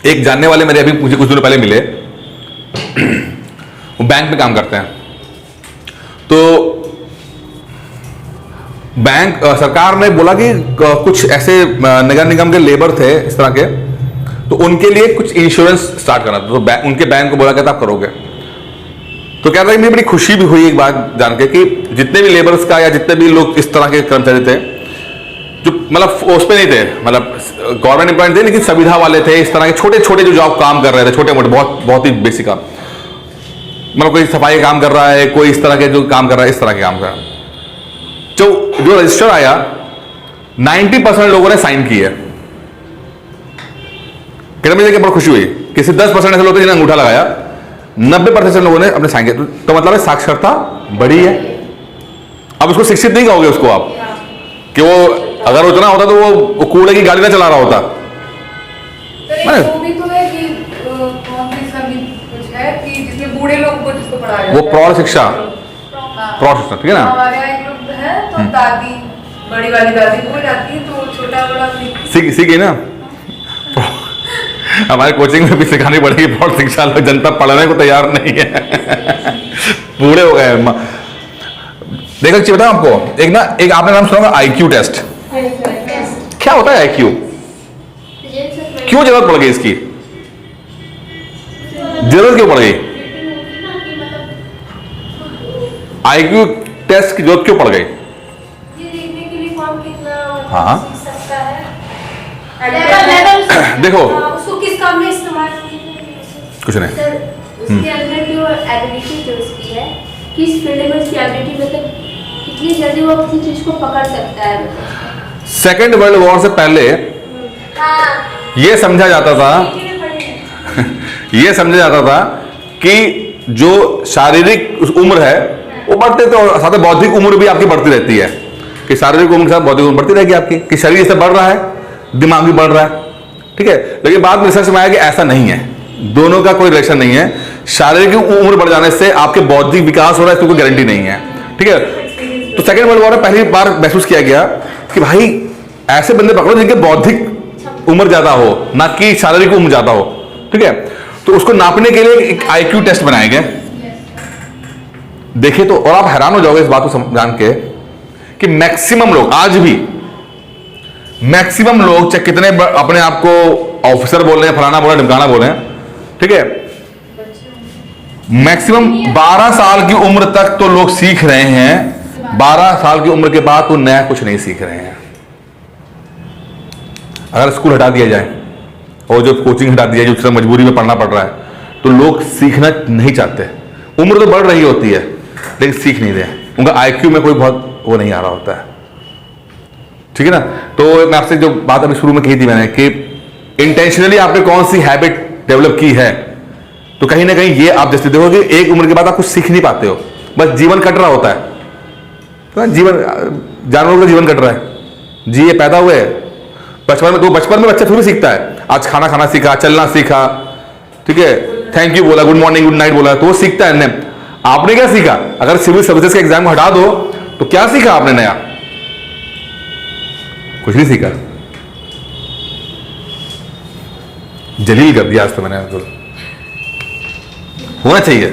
एक जानने वाले मेरे अभी मुझे कुछ दिनों पहले मिले, वो बैंक में काम करते हैं। तो बैंक सरकार ने बोला कि कुछ ऐसे नगर निगम के लेबर थे इस तरह के, तो उनके लिए कुछ इंश्योरेंस स्टार्ट करना था। तो उनके बैंक को बोला कहता आप करोगे? तो क्या था, मुझे बड़ी खुशी भी हुई एक बात जान के कि जितने भी लेबर्स का या जितने भी लोग इस तरह के कर्मचारी थे जो मतलब उस पे नहीं थे, मतलब गवर्नमेंट एम्प्लॉय थे, लेकिन सुविधा वाले थे, इस तरह के छोटे छोटे जो जॉब काम कर रहे थे, छोटे मोटे बहुत ही बेसिक काम, मतलब कोई सफाई काम कर रहा है, कोई इस तरह के जो काम कर रहा है, इस तरह के काम कर रहा है। जो रजिस्टर आया 90% लोगों ने साइन की है। कहते मुझे बड़ी खुशी हुई, किसी 10% ऐसे लोग थे जिन्होंने अंगूठा लगाया, 90% लोगों ने अपने साइन किया। तो मतलब है साक्षरता बढ़ी है। अब उसको शिक्षित नहीं कहोगे उसको आप, कि वो अगर उतना होता तो वो कूड़े की गाड़ी ना चला रहा होता। वो भी तो है कि कुछ है कि जिसमें बूढ़े लोग को जिसको पढ़ाया जाता है, वो प्रौढ़ शिक्षा, ठीक है ना। हमारे यहाँ एक लोग है तो दादी, बड़ी वाली दादी बोल जाती है, तो छोटा बड़ा सीखी ना। हमारे कोचिंग में भी सिखानी पड़ेगी प्रौढ़ शिक्षा, लोग जनता पढ़ने को तैयार नहीं है, बूढ़े हो गए। देखो चीज बताऊं आपको, एक आपने नाम सुना होगा IQ टेस्ट। क्या होता है IQ? क्यों जरूरत पड़ गई इसकी? जरूरत क्यों पड़ गई? IQ टेस्ट की जरूरत क्यों पड़ गई? हाँ देखो उसको किस काम में इस्तेमाल कुछ नहीं, उसके अंदर जो एबिलिटी जो उसकी है, किस फील्ड में उसकी एबिलिटी मतलब कितनी जल्दी वो किसी चीज को पकड़ सकता है मतलब। सेकेंड वर्ल्ड वॉर से पहले ये समझा जाता था ये समझा जाता था कि जो शारीरिक उम्र है वो बढ़ते थे और साथ में बौद्धिक उम्र भी आपकी बढ़ती रहती है, कि शारीरिक उम्र के साथ बौद्धिक उम्र बढ़ती रहेगी आपकी, कि शरीर से बढ़ रहा है, दिमाग भी बढ़ रहा है, ठीक है। लेकिन बाद में रिसर्च में आया कि ऐसा नहीं है, दोनों का कोई रिलेशन नहीं है। शारीरिक उम्र बढ़ जाने से आपके बौद्धिक विकास हो रहा है इसकी कोई गारंटी नहीं है, ठीक है। तो सेकेंड वर्ल्ड वॉर में पहली बार महसूस किया गया कि भाई ऐसे बंदे पकड़ो जिनके बौद्धिक उम्र ज्यादा हो, ना कि शारीरिक उम्र ज्यादा हो, ठीक है। तो उसको नापने के लिए एक आईक्यू टेस्ट बनाए गए। देखिए तो, और आप हैरान हो जाओगे इस बात को जान के कि मैक्सिमम लोग आज भी, मैक्सिमम लोग चाहे कितने अपने आप को ऑफिसर बोल रहे हैं, फलाना बोल रहे हैं, ढिमकाना बोल रहे हैं, ठीक है, मैक्सिमम 12 साल की उम्र तक तो लोग सीख रहे हैं। 12 साल की उम्र के बाद तो नया कुछ नहीं सीख रहे हैं। अगर स्कूल हटा दिया जाए और जो कोचिंग हटा दिया जाए, जो मजबूरी में पढ़ना पड़ रहा है, तो लोग सीखना नहीं चाहते। उम्र तो बढ़ रही होती है लेकिन सीख नहीं रहे, उनका आईक्यू में कोई बहुत वो नहीं आ रहा होता है, ठीक है ना। तो मैं आपसे जो बात अभी शुरू में कही थी मैंने कि इंटेंशनली आपने कौन सी हैबिट डेवलप की है, तो कहीं ना कहीं ये आप जैसे देखोगे एक उम्र के बाद आप कुछ सीख नहीं पाते हो, बस जीवन कट रहा होता है। तो जीवन, जानवरों का जीवन कट रहा है जी, ये पैदा हुए बचपन में, तो बचपन में बच्चा फिर भी सीखता है, आज खाना सीखा, चलना सीखा, ठीक है, थैंक यू बोला, गुड मॉर्निंग गुड नाइट बोला, तो वो सीखता है। आपने क्या सीखा? अगर सिविल सर्विसेज के एग्जाम हटा दो तो क्या सीखा आपने नया? कुछ नहीं सीखा, जलील कर दिया आज तो मैंने। होना चाहिए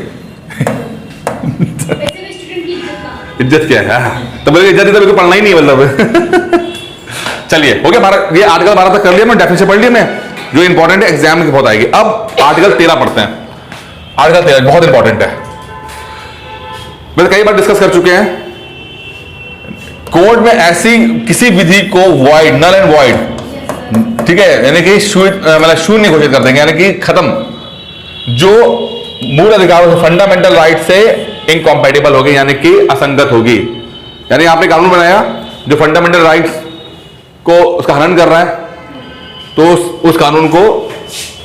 इज्जत क्या है, तो मेरी इज्जत तो पढ़ना ही नहीं मतलब चलिए हो गया, ये आर्टिकल 12 तक कर लिया मैं, डेफिनेशन पढ़ लिया मैं, जो इंपॉर्टेंट है एग्जाम में बहुत आएगी। अब आर्टिकल 13 पढ़ते हैं। आर्टिकल 13 बहुत इंपॉर्टेंट है, वैसे कई बार डिस्कस कर चुके हैं। कोर्ट में ऐसी किसी विधि को वॉइड, नल एंड वॉइड, ठीक है, यानी कि मतलब शून्य घोषित कर देंगे, यानी कि खत्म, जो मूल अधिकारों से, फंडामेंटल राइट से इनकॉम्पैटिबल होगी, यानी कि असंगत होगी। यानी आपने कानून बनाया जो फंडामेंटल राइट्स को उसका हनन कर रहा है, तो उस कानून को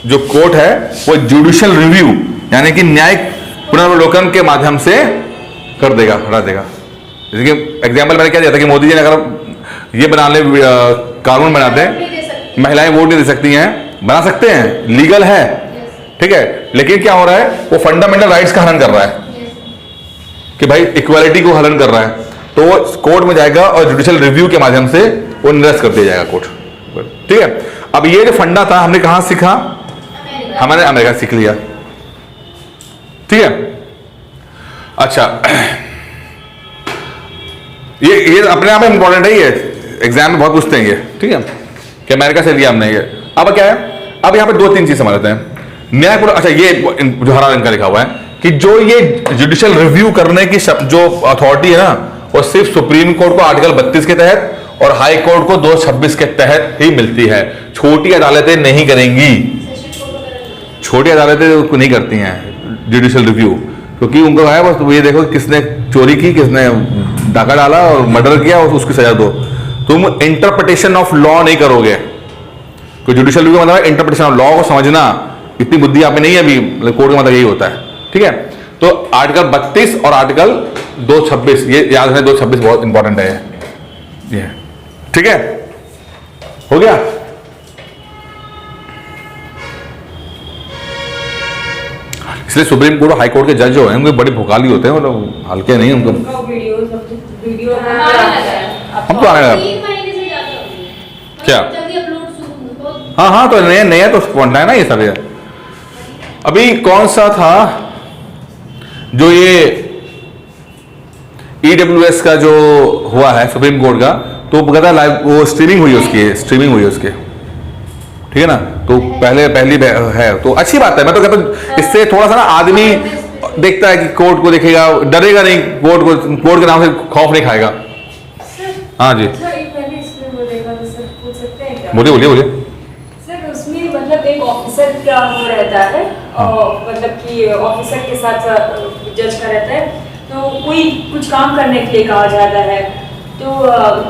जो कोर्ट है वो जुडिशियल रिव्यू यानी कि न्यायिक पुनर्वलोकन के माध्यम से कर देगा, हटा देगा। जैसे कि एग्जाम्पल मैंने क्या दिया था कि मोदी जी ने अगर ये बना ले, कानून बनाते हैं महिलाएं वोट नहीं दे सकती हैं, बना सकते हैं, लीगल है, ठीक है, लेकिन क्या हो रहा है, वो फंडामेंटल राइट्स का हनन कर रहा है कि भाई इक्वालिटी को हनन कर रहा है, तो वो कोर्ट में जाएगा और जुडिशियल रिव्यू के माध्यम से वो निरस्त कर दिया जाएगा कोर्ट, ठीक है। अब ये जो फंडा था हमने कहां सीखा? हमने अमेरिका सीख लिया, ठीक है। अच्छा, ये अपने आप में इंपॉर्टेंट है, ये एग्जाम में बहुत पूछते हैं ये, ठीक है, कि अमेरिका से लिया हमने ये। अब क्या है, अब यहां पे 2-3 चीज समझ लेते हैं। न्याय, अच्छा ये जो हरा रंग का लिखा हुआ है कि जो ये जुडिशियल रिव्यू करने की जो अथॉरिटी है ना, वो सिर्फ सुप्रीम कोर्ट को आर्टिकल 32 के तहत और हाई कोर्ट को 226 के तहत ही मिलती है। छोटी अदालतें नहीं करेंगी, छोटी अदालतें नहीं करती हैं जुडिशियल रिव्यू, क्योंकि उनको है बस ये देखो किसने चोरी की, किसने डाका डाला और मर्डर किया, उसकी सजा दो। तुम इंटरप्रिटेशन ऑफ लॉ नहीं करोगे, तो जुडिशियल रिव्यू मतलब इंटरप्रिटेशन ऑफ लॉ को समझना, इतनी बुद्धि आप में नहीं है अभी, कोर्ट का मतलब यही होता है, ठीक है। तो आर्टिकल 32 और आर्टिकल 226 ये याद रखना, 226 बहुत इंपॉर्टेंट है ये, ठीक है, हो गया। इसलिए सुप्रीम कोर्ट और हाई कोर्ट के जज जो हैं उनके बड़े भोकाली होते हैं, मतलब हल्के नहीं उनको। वीडियो हम तो आने लगा क्या? हाँ, तो नया तो पढ़ना है ना ये सब। अभी कौन सा था जो ये EWS का जो हुआ है सुप्रीम कोर्ट का, तो पता लाइव वो स्ट्रीमिंग हुई उसकी, ठीक है ना। तो पहली है तो अच्छी बात है। मैं तो कहता हूं इससे थोड़ा सा ना आदमी देखता है कि कोर्ट को देखेगा, डरेगा नहीं, कोर्ट के नाम से खौफ नहीं खाएगा। हाँ जी, बोलिए। सर उसमें मतलब एक ऑफिसर का वो रहता है, मतलब कि ऑफिसर के साथ जज का रहता है, तो कोई कुछ काम करने के लिए कहा जाता है, तो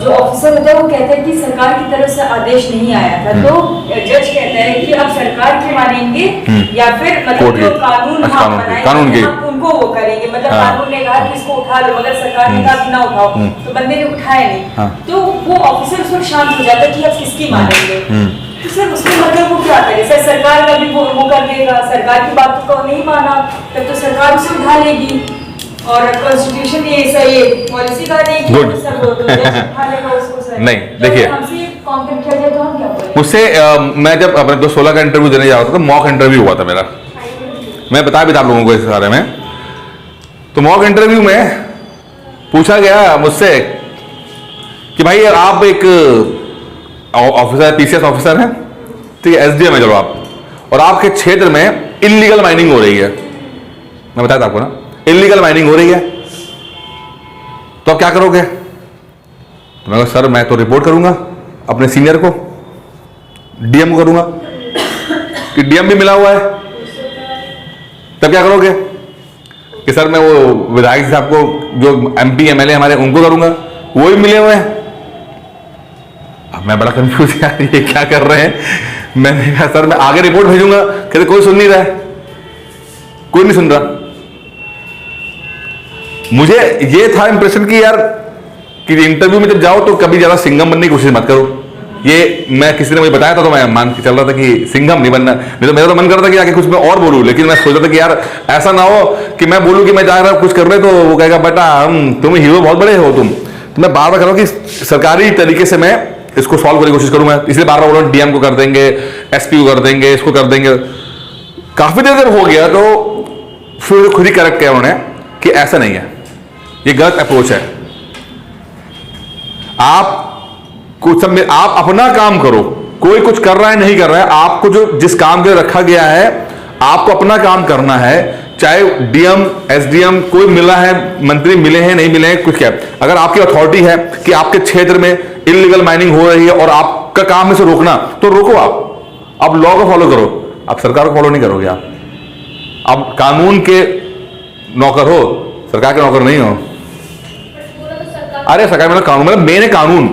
जो ऑफिसर होता है वो कहता है कि सरकार की तरफ से आदेश नहीं आया था, तो जज कहता है कि अब सरकार की मानेंगे या फिर मतलब जो कानून हम बनाएंगे हम उनको वो करेंगे, मतलब कानून ने कहा कि इसको उठा लो, मगर सरकार ने कहा कि ना उठाओ, तो बंदे ने उठाया नहीं, तो वो ऑफिसर उसमें शांत हो जाता है कि अब किसकी मानेंगे। तो सर उसके मतलब वो क्या करे, सर सरकार का भी वो कर देगा, सरकार की बात को नहीं माना तब तो सरकार उसे उठा लेगी, और कॉन्स्टिट्यूशन ये ऐसा ये पॉलिसी का नहीं कि सर वो तो जज उठा लेगा उसको। सर नहीं देखिए, हमसे काउंटर किया जाए तो हम क्या बोलें? मुझसे मैं जब अपने 2016 का इंटरव्यू देने जा रहा था तो मॉक इंटरव्यू हुआ था मेरा, मैं बता भी था आप लोगों को इस बारे में। तो मॉक इंटरव्यू में पूछा गया मुझसे कि भाई आप एक ऑफिसर, पीसीएस ऑफिसर हैं, ठीक है, एसडीएम है चलो आप, और आपके क्षेत्र में इलीगल माइनिंग हो रही है, मैं बताया था आपको ना, इलीगल माइनिंग हो रही है, तो आप क्या करोगे? तो मैं कहा सर मैं तो रिपोर्ट करूंगा अपने सीनियर को, डीएम को करूंगा कि डीएम भी मिला हुआ है। तब क्या करोगे कि सर मैं वो विधायक साहब को, जो एमपी एमएलए हमारे, उनको करूंगा, वो भी मिले हुए हैं। अब मैं बड़ा कंफ्यूज यार, ये क्या कर रहे हैं। मैंने कहा सर मैं आगे रिपोर्ट भेजूंगा, कहते कोई सुन नहीं रहा है, कोई नहीं सुन रहा। मुझे ये था इंप्रेशन कि यार कि इंटरव्यू में जब जाओ तो कभी ज्यादा सिंघम बनने की कोशिश मत करो। ये मैं किसी ने मुझे बताया था तो मैं मान के चल रहा था कि सिंघम नहीं बनना, नहीं तो मेरा तो मन करता था कि आगे कुछ मैं और बोलूं, लेकिन मैं सोच रहा था कि यार ऐसा ना हो कि मैं बोलूं कि मैं जा रहा कुछ कर रहे तो वो कहेगा बेटा तुम हीरो बहुत बड़े हो तुम। तो मैं बार बार कर रहा हूं कि सरकारी तरीके से मैं इसको सॉल्व करने की कोशिश करूं, मैं इसलिए बार बार बोल रहा हूं डीएम को कर देंगे, एसपी को कर देंगे, इसको कर देंगे। काफी देर जब हो गया तो फिर खुद ही करेक्ट किया उन्होंने कि ऐसा नहीं है, ये गलत अप्रोच है। आप कुछ आप अपना काम करो, कोई कुछ कर रहा है नहीं कर रहा है, आपको जो जिस काम के लिए रखा गया है आपको अपना काम करना है, चाहे डीएम एसडीएम कोई मिला है, मंत्री मिले हैं नहीं मिले हैं, कुछ क्या। अगर आपकी अथॉरिटी है कि आपके क्षेत्र में इलीगल माइनिंग हो रही है और आपका काम है इसे रोकना, तो रोको आप लॉ को फॉलो करो, आप सरकार को फॉलो नहीं करोगे। आप कानून के नौकर हो, सरकार के नौकर नहीं हो। अरे सरकार मतलब कानून, मतलब मेन है कानून,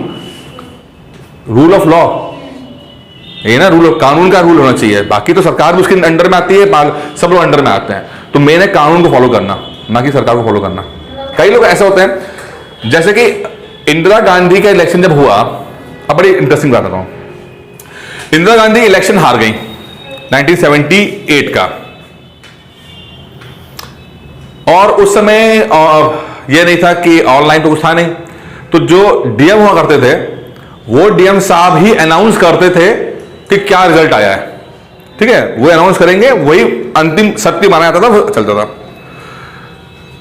रूल ऑफ लॉ, ये ना रूल ऑफ कानून का रूल होना चाहिए। बाकी तो सरकार भी उसके अंडर में आती है, सब लोग अंडर में आते हैं, तो मेन है कानून को फॉलो करना, ना कि सरकार को फॉलो करना। कई लोग ऐसे होते हैं, जैसे कि इंदिरा गांधी का इलेक्शन जब हुआ, अब बड़ी इंटरेस्टिंग बात बताऊं, इंदिरा गांधी इलेक्शन हार गई 1978 का, और उस समय यह नहीं था कि ऑनलाइन तो कुछ था नहीं, तो जो डीएम हुआ करते थे वो डीएम साहब ही अनाउंस करते थे कि क्या रिजल्ट आया है, ठीक है, वो अनाउंस करेंगे, वही अंतिम सत्य माना जाता था, वो चलता था।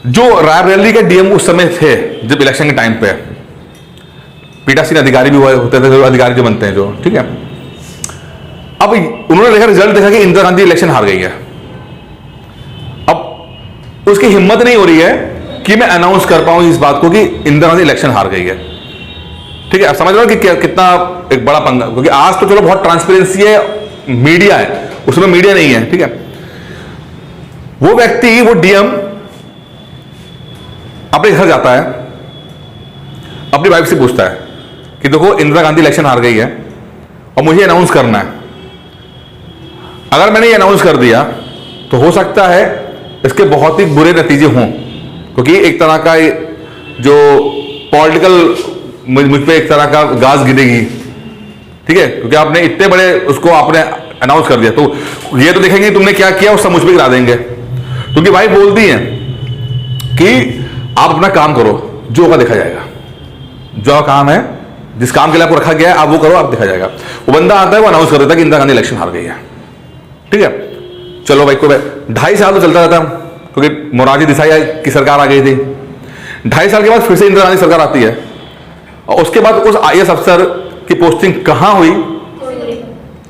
जो रायबरेली के डीएम उस समय थे जब इलेक्शन के टाइम पे, पीठासीन अधिकारी भी होते थे, जो अधिकारी जो बनते हैं जो, ठीक है। अब उन्होंने देखा रिजल्ट, देखा कि इंदिरा गांधी इलेक्शन हार गई है। अब उसकी हिम्मत नहीं हो रही है कि मैं अनाउंस कर पाऊं इस बात को कि इंदिरा गांधी इलेक्शन हार गई है, ठीक है। आप समझ रहे हो कि कितना एक बड़ा पंगा, क्योंकि आज तो चलो बहुत ट्रांसपेरेंसी है, मीडिया है, उसमें मीडिया नहीं है, ठीक है। वो व्यक्ति, वो डीएम अपने घर जाता है, अपनी वाइफ से पूछता है कि देखो इंदिरा गांधी इलेक्शन हार गई है और मुझे अनाउंस करना है। अगर मैंने ये अनाउंस कर दिया तो हो सकता है इसके बहुत ही बुरे नतीजे हों, क्योंकि एक तरह का जो पॉलिटिकल मुझ पे एक तरह का गाज गिरेगी, ठीक है, क्योंकि आपने इतने बड़े उसको आपने अनाउंस कर दिया, तो ये तो देखेंगे तुमने क्या किया, उससे मुझ पे गिरा देंगे। क्योंकि भाई बोलती है कि आप अपना काम करो, जो होगा देखा जाएगा, जो काम है, जिस काम के लिए आपको रखा गया है आप वो करो, आप देखा जाएगा। वो बंदा आता है, वो अनाउंस कर देता है कि इंदिरा गांधी इलेक्शन हार गई है, ठीक है। चलो भाई, को 2.5 साल तो चलता रहता, क्योंकि मोरारजी देसाई की सरकार आ गई थी। 2.5 साल के बाद फिर से इंदिरा गांधी सरकार आती है, और उसके बाद उस आईएएस अफसर की पोस्टिंग कहां हुई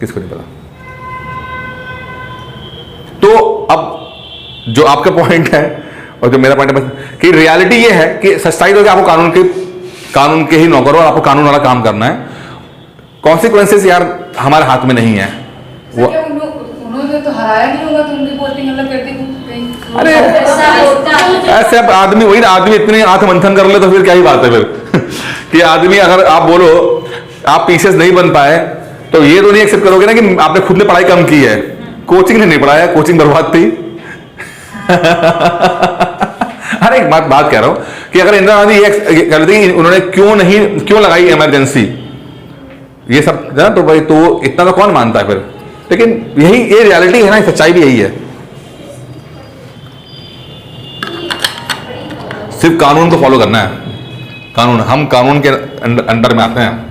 किसको नहीं पता। तो अब जो आपका पॉइंट है और जो मेरा पॉइंट है कि रियलिटी ये है कि सच्चाई तो आपको कानून के ही नौकर हो और आपको कानून वाला काम करना है। कॉन्सिक्वेंसेस यार हमारे हाथ में नहीं है। वो उन्होंने तो हराया नहीं होगा, तो उनकी पोस्टिंग अलग कर दी कहीं। अरे वैसे अब आदमी वही ना, आदमी इतनी आंख मंथन कर ले तो फिर क्या ही बात है फिर कि आदमी अगर आप बोलो आप पीसीएस नहीं बन पाए तो ये तो नहीं एक्सेप्ट करोगे ना कि आपने खुद ने पढ़ाई कम की है, कोचिंग ने नहीं पढ़ाया, कोचिंग बर्बाद थी। अरे एक बात कह रहा हूं कि अगर इंदिरा गांधी ये कर दी, उन्होंने क्यों लगाई इमरजेंसी, ये सब ना, तो भाई तो इतना तो कौन मानता है फिर। लेकिन यही ये रियलिटी है ना, सच्चाई भी यही है। सिर्फ कानून को फॉलो करना है, कानून, हम कानून के अंडर में आते हैं।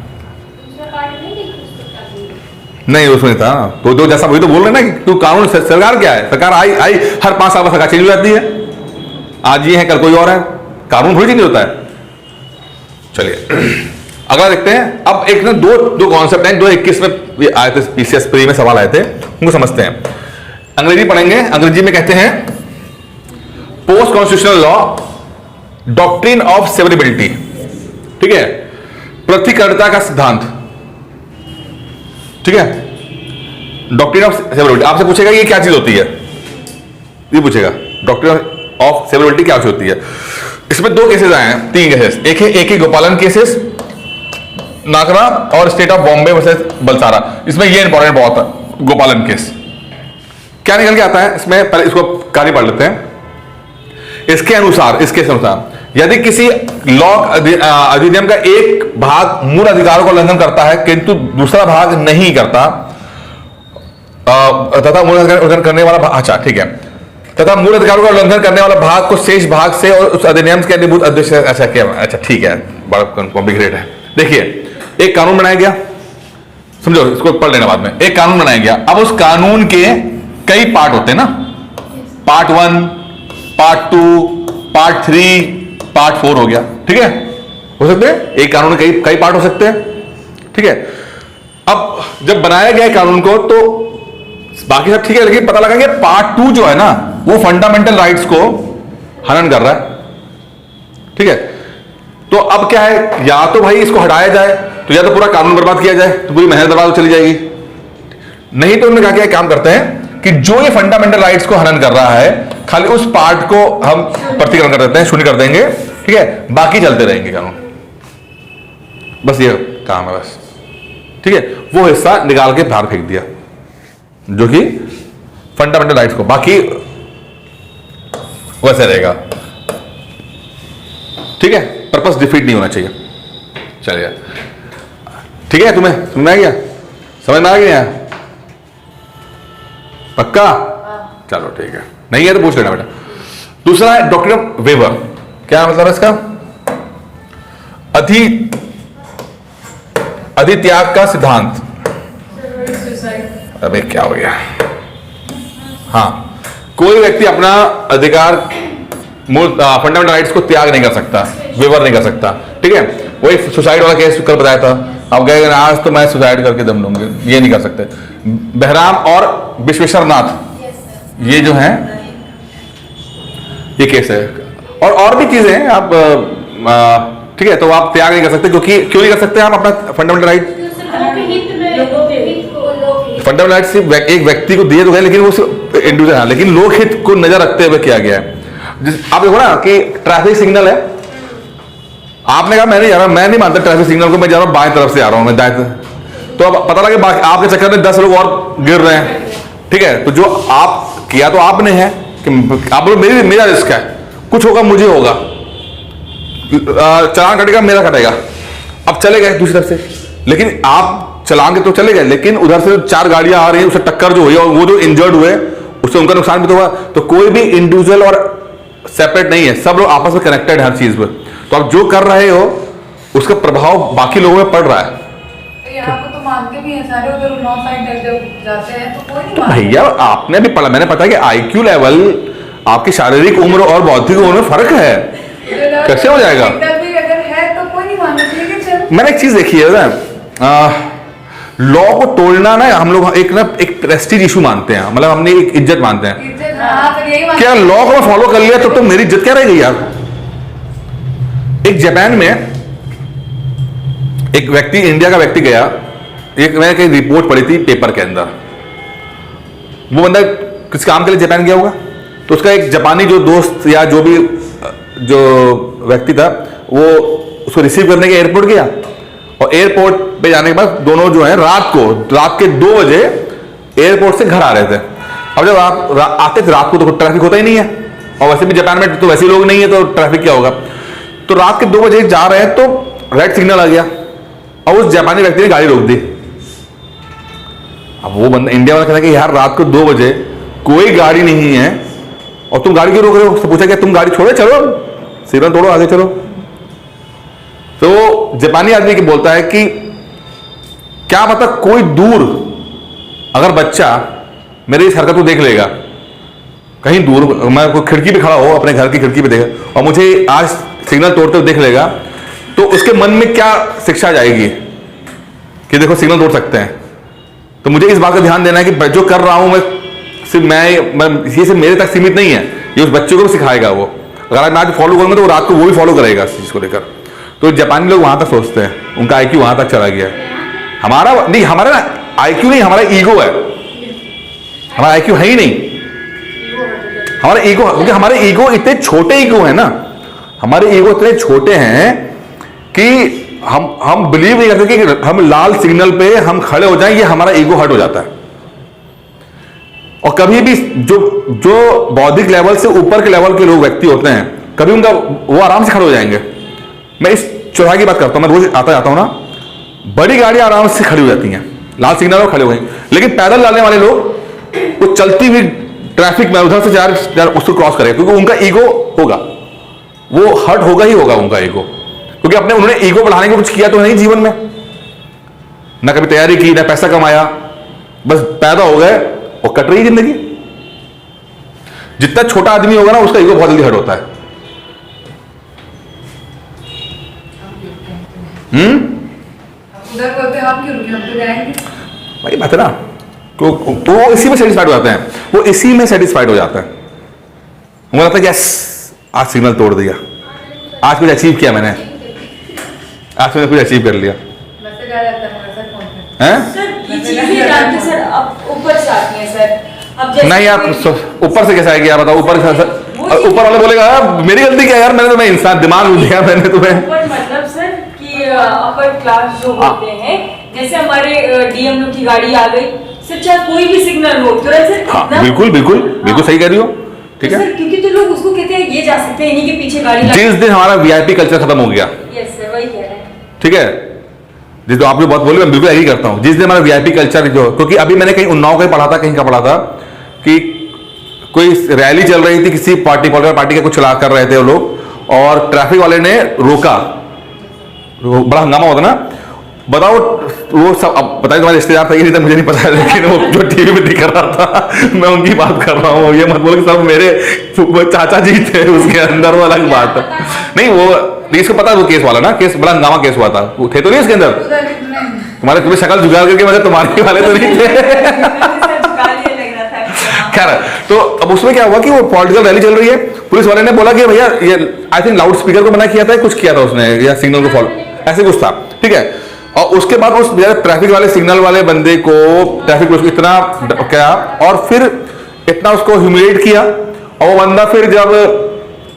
नहीं उसमें था तो जो जैसा वही तो बोल रहे ना कि तू कानून, सरकार क्या है, सरकार आई हर 5 साल में सरकार चेंज हो जाती है, आज ये है कल कोई और है, कानून थोड़ी चेंज होता है। चलिए अगला देखते हैं। अब एक ना दो कॉन्सेप्ट हैं, 2021 में ये आए थे, पीसीएस प्री में सवाल आए थे, उनको समझते हैं। अंग्रेजी पढ़ेंगे, अंग्रेजी में कहते हैं post constitutional law doctrine of severability, ठीक है, प्रतिकर्ता का सिद्धांत, ठीक है, डॉक्ट्रिन ऑफ सेवरेबिलिटी। आपसे पूछेगा ये क्या चीज होती है, ये पूछेगा डॉक्ट्रिन ऑफ सेवरेबिलिटी क्या चीज होती है। इसमें 2 केसेस आए हैं, 3 केसेस, एक है AK गोपालन केसेस नागरा और state of Bombay versus Balsara. इसमें ये इंपॉर्टेंट बहुत है, गोपालन केस क्या निकल के आता है इसमें, पहले इसको कार्य पढ़ लेते हैं। इसके अनुसार यदि किसी लॉ अधिनियम का एक भाग मूल अधिकारों का उल्लंघन करता है किंतु दूसरा भाग नहीं करता, तथा मूल अधिकार उल्लंघन करने वाला, अच्छा ठीक है, तथा मूल अधिकारों का उल्लंघन करने वाला भाग को शेष भाग से और उस अधिनियम के अधिभूत अध्यक्ष, अच्छा क्या, अच्छा ठीक है, बड़ा कॉम्प्लिकेटेड है। देखिए एक कानून बनाया गया, समझो इसको पढ़ लेना बाद में। एक कानून बनाया गया, अब उस कानून के कई पार्ट होते हैं ना, पार्ट 1, पार्ट 2, पार्ट 3, पार्ट 4 हो गया, ठीक है, हो सकते हैं एक कानून के कई पार्ट हो सकते हैं, ठीक है। अब जब बनाया गया कानून को तो बाकी सब ठीक है, लेकिन पता लगा कि पार्ट 2 जो है ना वो फंडामेंटल राइट्स को हनन कर रहा है, ठीक है। तो अब क्या है, या तो भाई इसको हटाया जाए, तो या तो पूरा कानून बर्बाद किया जाए, तो पूरी मेहनत बर्बाद चली जाएगी, नहीं तो उन्होंने कहा कि काम करते हैं कि जो ये फंडामेंटल राइट्स को हनन कर रहा है खाली उस पार्ट को हम प्रतिकरण कर देते हैं, शून्य कर देंगे, ठीक है, बाकी चलते रहेंगे कानून, बस ये काम है बस, ठीक है। वो हिस्सा निकाल के बाहर फेंक दिया जो कि फंडामेंटल राइट्स को, बाकी वैसे रहेगा, ठीक है, पर्पस डिफीट नहीं होना चाहिए। चलिए ठीक है, तुम्हें समझ में आ गया, समझ में आ गया पक्का, चलो ठीक है, नहीं है तो पूछ लेना बेटा। दूसरा है डॉक्ट्रिन ऑफ वेबर, क्या मतलब है इसका, अधित्याग का सिद्धांत। अबे क्या हो गया, हाँ, कोई व्यक्ति अपना अधिकार फंडामेंटल राइट्स को त्याग नहीं कर सकता, वेवर नहीं कर सकता, ठीक है। वही सुसाइड वाला केस कल बताया था, अब गए आज तो मैं सुसाइड करके दम लूंगी, ये नहीं कर सकते। बहराम और विश्वेश्वर नाथ, ये जो है ये केस है, और भी चीजें हैं, आप ठीक है, तो आप त्याग नहीं कर सकते, क्योंकि क्यों नहीं कर सकते हम अपना फंडामेंटल राइट, फंडामेंटल राइट सिर्फ एक व्यक्ति को दिए तो गए, लेकिन वो सिर्फ इंडिविजुअल है, लेकिन लोकहित को नजर रखते हुए किया गया है। आप देखो ना कि ट्रैफिक सिग्नल है, आपने कहा मैं नहीं जा रहा, मैं नहीं मानता ट्रैफिक सिग्नल को, मैं जा रहा हूं बाएं तरफ से आ रहा हूं मैं दाएं, तो अब पता लगे आपके चक्कर में 10 लोग और गिर रहे हैं, ठीक है, तो जो आप किया तो आपने है कि आप बोलो मेरा रिस्क है, कुछ होगा मुझे होगा, चालान कटेगा मेरा कटेगा, अब चले गए दूसरी तरफ से, लेकिन आप चलान के तो चले गए, लेकिन उधर से 4 गाड़ियां आ रही हैं, उससे टक्कर जो हुई और वो जो इंजर्ड हुए उससे उनका नुकसान भी तो हुआ। तो कोई भी इंडिविजुअल और सेपरेट नहीं है, सब लोग आपस में कनेक्टेड है हर चीज में, तो आप जो कर रहे हो उसका प्रभाव बाकी लोगों में पड़ रहा है। यहाँ को तो मानते भी हैं सारे, उधर नॉर्थ साइड जब जाते हैं तो कोई नहीं तो मानता। भैया आपने भी पढ़ा, मैंने पता कि IQ लेवल, आपकी शारीरिक उम्र और बौद्धिक उम्र में फर्क है, कैसे हो जाएगा, अगर है तो कोई नहीं मानता। मैंने एक चीज देखी है ना, लॉ को तोड़ना ना हम लोग एक प्रेस्टीज इशू मानते हैं, मतलब हमने एक इज्जत मानते हैं, क्या लॉ को मैं फॉलो कर लिया तो मेरी इज्जत क्या रहेगी यार। एक जापान में एक व्यक्ति, इंडिया का व्यक्ति गया, एक मैंने कहीं रिपोर्ट पढ़ी थी पेपर के अंदर, वो बंदा किस काम के लिए जापान गया होगा, तो उसका एक जापानी जो दोस्त या जो भी जो व्यक्ति था वो उसको रिसीव करने के एयरपोर्ट गया, और एयरपोर्ट पे जाने के बाद दोनों जो है रात के 2 बजे एयरपोर्ट से घर आ रहे थे। अब जब आप आते थे रात को तो ट्रैफिक होता ही नहीं है, और वैसे भी जापान में तो वैसे लोग नहीं है तो ट्रैफिक क्या होगा। तो रात के 2 बजे जा रहे हैं तो रेड सिग्नल आ गया और उस जापानी व्यक्ति ने गाड़ी रोक दी। अब वो बंदा इंडिया वाला कहता है कि यार रात को 2 बजे कोई गाड़ी नहीं है और तुम गाड़ी क्यों रोक रहे हो। तो पूछा कि तुम गाड़ी छोड़ो, चलो सिग्नल तोड़ो, आगे चलो। तो जापानी आदमी की बोलता है कि क्या पता कोई दूर अगर बच्चा मेरी इस हरकत को देख लेगा, कहीं दूर मैं कोई खिड़की पे खड़ा हो अपने घर की खिड़की पे देखे और मुझे आज सिग्नल तोड़ते हुए देख लेगा, तो उसके मन में क्या शिक्षा जाएगी कि देखो सिग्नल तोड़ सकते हैं। तो मुझे इस बात का ध्यान देना है कि जो कर रहा हूं मैं ये सिर्फ मेरे तक सीमित नहीं है, ये उस बच्चे को भी सिखाएगा। वो अगर मैं आज फॉलो करूंगा तो वो रात को वो भी फॉलो करेगा इस चीज को लेकर। तो जापानी लोग वहां तक सोचते हैं, उनका आईक्यू वहां तक चला गया है। हमारा नहीं, हमारा ना आईक्यू नहीं, हमारा ईगो है। हमारा आईक्यू है ही नहीं, हमारा ईगो, क्योंकि हमारे ईगो इतने छोटे ईगो है ना, हमारे ईगो इतने छोटे हैं कि हम बिलीव नहीं करते कि हम लाल सिग्नल पे हम खड़े हो जाएं, ये हमारा ईगो हर्ट हो जाता है। और कभी भी जो बौद्धिक लेवल से ऊपर के लेवल के लोग व्यक्ति होते हैं, कभी उनका वो आराम से खड़े हो जाएंगे। मैं इस चौराहे की बात करता हूं, मैं रोज आता जाता हूं ना, बड़ी गाड़ियां आराम से खड़ी हो जाती हैं लाल सिग्नल पर खड़े हो गई, लेकिन पैदल चलने वाले लोग वो चलती हुई ट्रैफिक में उधर से जा उसको क्रॉस करेगा, क्योंकि उनका ईगो होगा, वो हर्ट होगा ही होगा उनका ईगो, क्योंकि उन्होंने ईगो बढ़ाने को कुछ किया तो नहीं जीवन में, ना कभी तैयारी की, ना पैसा कमाया, बस पैदा हो गए और कट रही जिंदगी। जितना छोटा आदमी होगा ना उसका ईगो बहुत जल्दी हर्ट होता है। उधर बोलते हम क्यों रुके, हम तो जाएंगे। वही बात है ना, वो इसी में सेटिस्फाइड हो जाते हैं, वो इसी में सेटिस्फाइड हो जाता है। मुझे लगता है यस आज सिग्नल तोड़ दिया, आज कुछ अचीव किया मैंने, आज मैंने कुछ अचीव कर लिया। मैसेज आ जाता है सर फोन पे। हैं? सर ये चीजें जानते सर अब ऊपर से आती हैं सर। अब जैसे नहीं यार, ऊपर से कैसे आएगी यार बताओ। ऊपर वाले बोलेगा मेरी गलती क्या यार, मैंने तो मैं इंसान दिमाग दिया मैंने तुम्हें। ऊपर मतलब सर कि अपर क्लास जो होते हैं, जैसे हमारे डीएम लोग की गाड़ी आ गई सर, चाहे कोई भी सिग्नल हो तुरंत सर। हाँ बिल्कुल बिल्कुल बिल्कुल सही कह रही हो, ठीक है। सर क्योंकि तो लोग उसको कहते हैं ये जा सकते हैं, इन्हीं के पीछे गाड़ी जिस दिन हमारा वीआईपी कल्चर खत्म हो गया, यस सर वही कह रहे हैं, ठीक है, जिस जो आप जो बात बोले मैं बिल्कुल एग्री करता हूं। जिस दिन हमारा वीआईपी कल्चर जो, क्योंकि अभी मैंने कहीं उन्नाव कहीं पढ़ा था, कहीं का पढ़ा था कि कोई रैली चल रही थी, किसी पॉलिटिकल पार्टी के कुछ चला कर रहे थे वो लोग, और ट्रैफिक वाले ने रोका, बड़ा हंगामा होता ना। बताओ वो सब, अब बताइए तुम्हारे रिश्तेदार था, ये नहीं था मुझे नहीं पता, लेकिन वो जो टीवी में दिख रहा था मैं उनकी बात कर रहा हूँ। ये मत बोलो कि सब मेरे चाचा जी थे उसके अंदर, वो अलग बात है। नहीं वो इसको पता है, वो केस वाला ना, केस बड़ा हंगामा केस हुआ था, वो थे तो नहीं उसके अंदर, तुम्हें शक्ल जुगाड़ करके मतलब तुम्हारे वाले तो नहीं थे। खैर, तो अब उसमें क्या हुआ कि वो पॉलिटिकल रैली चल रही है, पुलिस वाले ने बोला कि भैया ये आई थिंक लाउड स्पीकर को मना किया था, कुछ किया था उसने, या सिग्नल को फॉलो, ऐसे कुछ था, ठीक है। और उसके बाद उस ट्रैफिक वाले सिग्नल वाले बंदे को ट्रैफिक पुलिस इतना क्या, और फिर इतना उसको ह्यूमिलेट किया, और वो बंदा फिर जब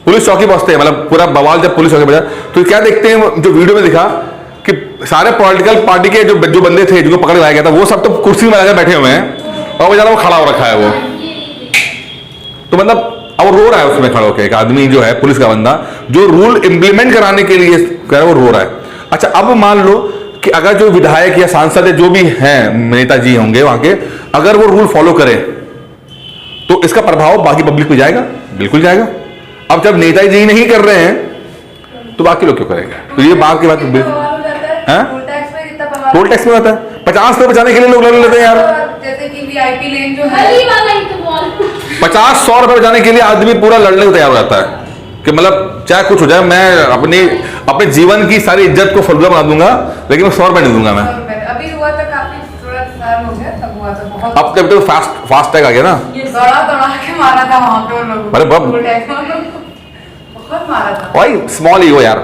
पुलिस चौकी पहुंचते हैं, मतलब पूरा बवाल जब पुलिस चौकी पहुंचा, तो क्या देखते हैं जो वीडियो में दिखा कि सारे पॉलिटिकल पार्टी के जो बंदे थे जिनको पकड़ लाया गया था, वो सब तो कुर्सी में लगा बैठे हुए हैं, और बेचारा वो खड़ा हो रखा है वो। तो मतलब अब रो रहा है उसमें खड़ा होकर, एक आदमी जो है पुलिस का बंदा जो रूल इंप्लीमेंट कराने के लिए कह रहा है, वो रो रहा है। अच्छा अब मान लो कि अगर जो विधायक या सांसद जो भी हैं, नेताजी होंगे वहां के, अगर वो रूल फॉलो करें तो इसका प्रभाव बाकी पब्लिक पे जाएगा, बिल्कुल जाएगा। अब जब नेताजी नहीं कर रहे हैं तो बाकी लोग क्यों करेंगे? तो ये बात की बात टोल टैक्स में होता है, 50 रुपए बचाने के लिए लोग लड़ लेते हैं यार। जैसे कि वीआईपी लेन जो है, 50-100 रुपए बचाने के लिए आदमी पूरा लड़ने को तैयार हो जाता है कि मतलब चाहे कुछ हो जाए, मैं अपने जीवन की सारी इज्जत को फलूदा बना दूंगा, लेकिन मैं 100 रुपए नहीं दूंगा मैं। अभी हुआ था काफी, थोड़ा साल हो गया तब हुआ था बहुत। अब तब तो फास्ट टैग आ गया ना, दौड़ा के मारा था वहां पे वो लोग, अरे बहुत मारा था भाई। स्मॉल ईगो यार,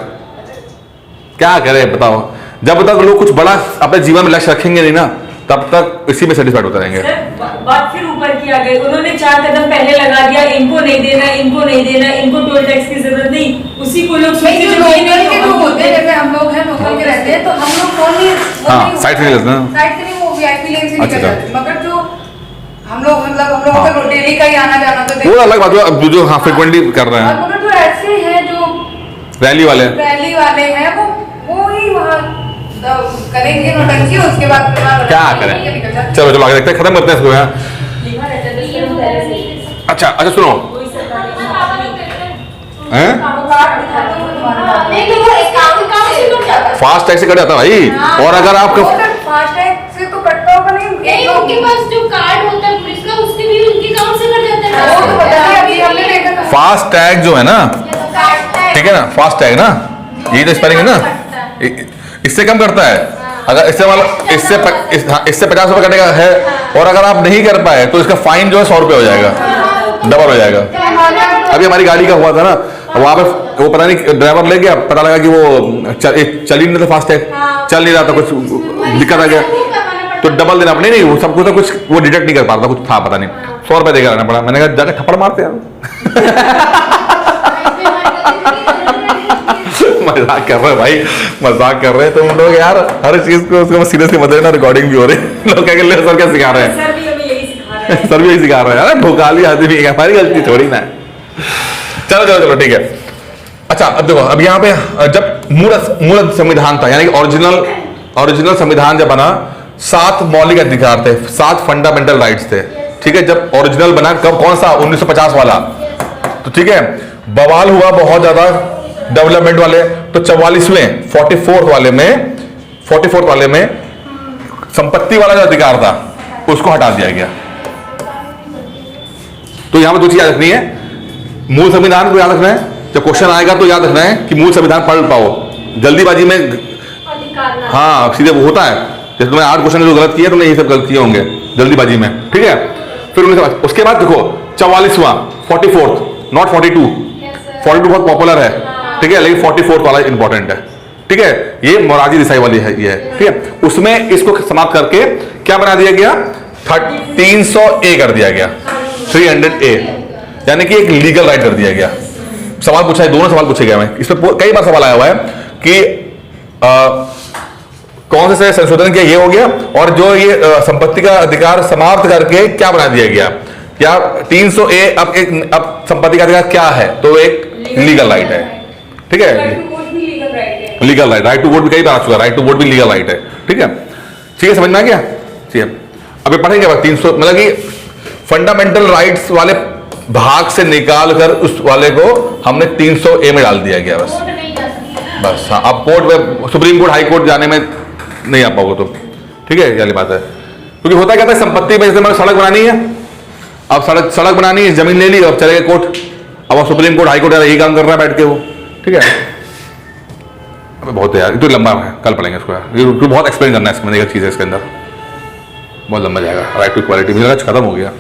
क्या करे बताओ। जब तक लोग कुछ बड़ा अपने जीवन में लक्ष्य रखेंगे नहीं ना, तब तक इसी में सेटिस्फाइड होते रहेंगे। बात फिर ऊपर की क्या गए, उन्होंने 4 कदम पहले लगा दिया, इनको नहीं देना, इनको नहीं देना, इनको टोल टैक्स की जरूरत नहीं, उसी को लोग नहीं, जो लोकल के लोग होते हैं, जैसे हम लोग हैं लोकल के रहते हैं, तो हम लोग कौन नहीं हाँ, साइड से नहीं लेते हैं। साइड से नहीं, वो वीआईपी लेन से निकल अच्छा। जाते हैं। मगर जो हम लोग मतलब हम लोग हाँ। तो डेली का ही आना जाना तो वो अलग बात है, अब जो हाँ फ्रिक्वेंटली कर रहे और हैं मगर जो ऐसे हैं जो रैली वाले, रैली वाले हैं, वो ही वहाँ करेंगे नौटंकी, उसके बाद क्या करें। चलो चलो आगे देखते हैं, खत्म करते हैं इसको यहाँ। लिखा रहता है 10 कदम पहले से। अच्छा अच्छा सुनो, कोई सरकारी हैं नहीं तो वो काम से लुट जाता है। फास्ट टैग से कट जाता है भाई। और अगर आपको फास्टैग से तो कटता होगा नहीं, नहीं, उनके पास जो कार्ड होता है पुलिस का, उसके भी उनके काम से कट जाता है। वो तो पता है, अभी हमने देखा था। फास्ट टैग जो है ना, ठीक है ना, फास्ट टैग ना, ये जो स्पेलिंग है ना, इससे कम करता है। अगर इससे मतलब इससे 50 रुपए कटेगा है, और अगर आप नहीं कर पाए तो इसका फाइन जो है 100 रुपये हो जाएगा, डबल हो जाएगा। अभी हमारी गाड़ी का हुआ था ना, वहां पे वो पता नहीं ड्राइवर ले गया, पता लगा कि वो चल ही नहीं था, फास्ट टैग चल नहीं रहा था, कुछ दिक्कत आ गया तो डबल देना। नहीं वो सब कुछ तो कुछ वो डिटेक्ट नहीं कर पा रहा था, कुछ था पता नहीं, 100 रुपये देकर आना पड़ा। मैंने कहा जाकर थप्पड़ मारते हैं। मजाक कर रहे हैं भाई, मजाक कर रहे हैं तुम लोग यार, हर चीज को उसको सीरियसली मत लेना, रिकॉर्डिंग भी हो रही है। लोग क्या कर ले, सर क्या सिखा रहे हैं, सर भी हमें यही सिखा रहे हैं। सर भी यही सिखा रहे हैं। अरे भोकाली आदमी है, हमारी गलती थोड़ी ना है। चलो चलो चलो ठीक है। अच्छा अब देखो, अब यहाँ पे जब मूल संविधान था, यानी कि ओरिजिनल संविधान जब बना, 7 मौलिक अधिकार थे, 7 फंडामेंटल राइट्स थे। ठीक है, जब ओरिजिनल बना कब, कौन सा, 1950 वाला, तो ठीक है, बवाल हुआ बहुत ज्यादा डेवलपमेंट वाले, तो 44वें 44th वाले में संपत्ति वाला जो अधिकार था उसको हटा दिया गया। तो यहां पर 2 चीज याद रखनी है, मूल संविधान को याद रखना है, जब क्वेश्चन आएगा तो याद रखना है कि मूल संविधान पढ़ पाओ, जल्दीबाजी में हाँ सीधे वो होता है, जैसे तुमने 8 क्वेश्चन जो गलत किए, तुमने ये सब गलत किए होंगे जल्दीबाजी में, ठीक है। फिर उसके बाद देखो 44वां 44th, नॉट 42 बहुत पॉपुलर है, ठीक है, लेकिन 44th वाला इंपॉर्टेंट है, ठीक है, ये मोरारजी देसाई वाली है, ये है, ठीक है। उसमें इसको समाप्त करके क्या बना दिया गया, 300A कर दिया गया, 300A, यानी कि एक लीगल राइट कर दिया गया। सवाल पूछा है, दोनों सवाल पूछे गए हैं, इस पर कई बार सवाल आया हुआ है कि कौन से संशोधन किया, ये हो गया, और जो ये संपत्ति का अधिकार समाप्त करके क्या बना दिया गया, क्या 300A अब संपत्ति का अधिकार क्या है, तो एक लीगल राइट है, ठीक है, legal right, right to vote भी कई बार आ चुका, राइट टू वोट भी लीगल राइट है, ठीक है, ठीक है, समझ में आ गया, ठीक है। अभी पढ़ेंगे 300, मतलब कि फंडामेंटल राइट्स वाले भाग से निकाल कर उस वाले को हमने 300A में डाल दिया गया, बस हाँ। अब कोर्ट में, सुप्रीम कोर्ट, हाई कोर्ट जाने में नहीं आ पाओगे तो, ठीक है, ये बात है। क्योंकि होता क्या था, संपत्ति में जैसे सड़क बनानी है, अब सड़क बनानी है, जमीन ले ली, अब चले गए कोर्ट, अब सुप्रीम कोर्ट, हाई कोर्ट यही काम कर रहा है बैठ के वो, ठीक है। अबे बहुत है यार, तो लंबा है, कल पढ़ेंगे इसको यार, ये बहुत एक्सप्लेन करना है इसमें, चीज़ है इसके अंदर, बहुत लंबा जाएगा। राइट टू इक्वालिटी मुझे लगा खत्म हो गया।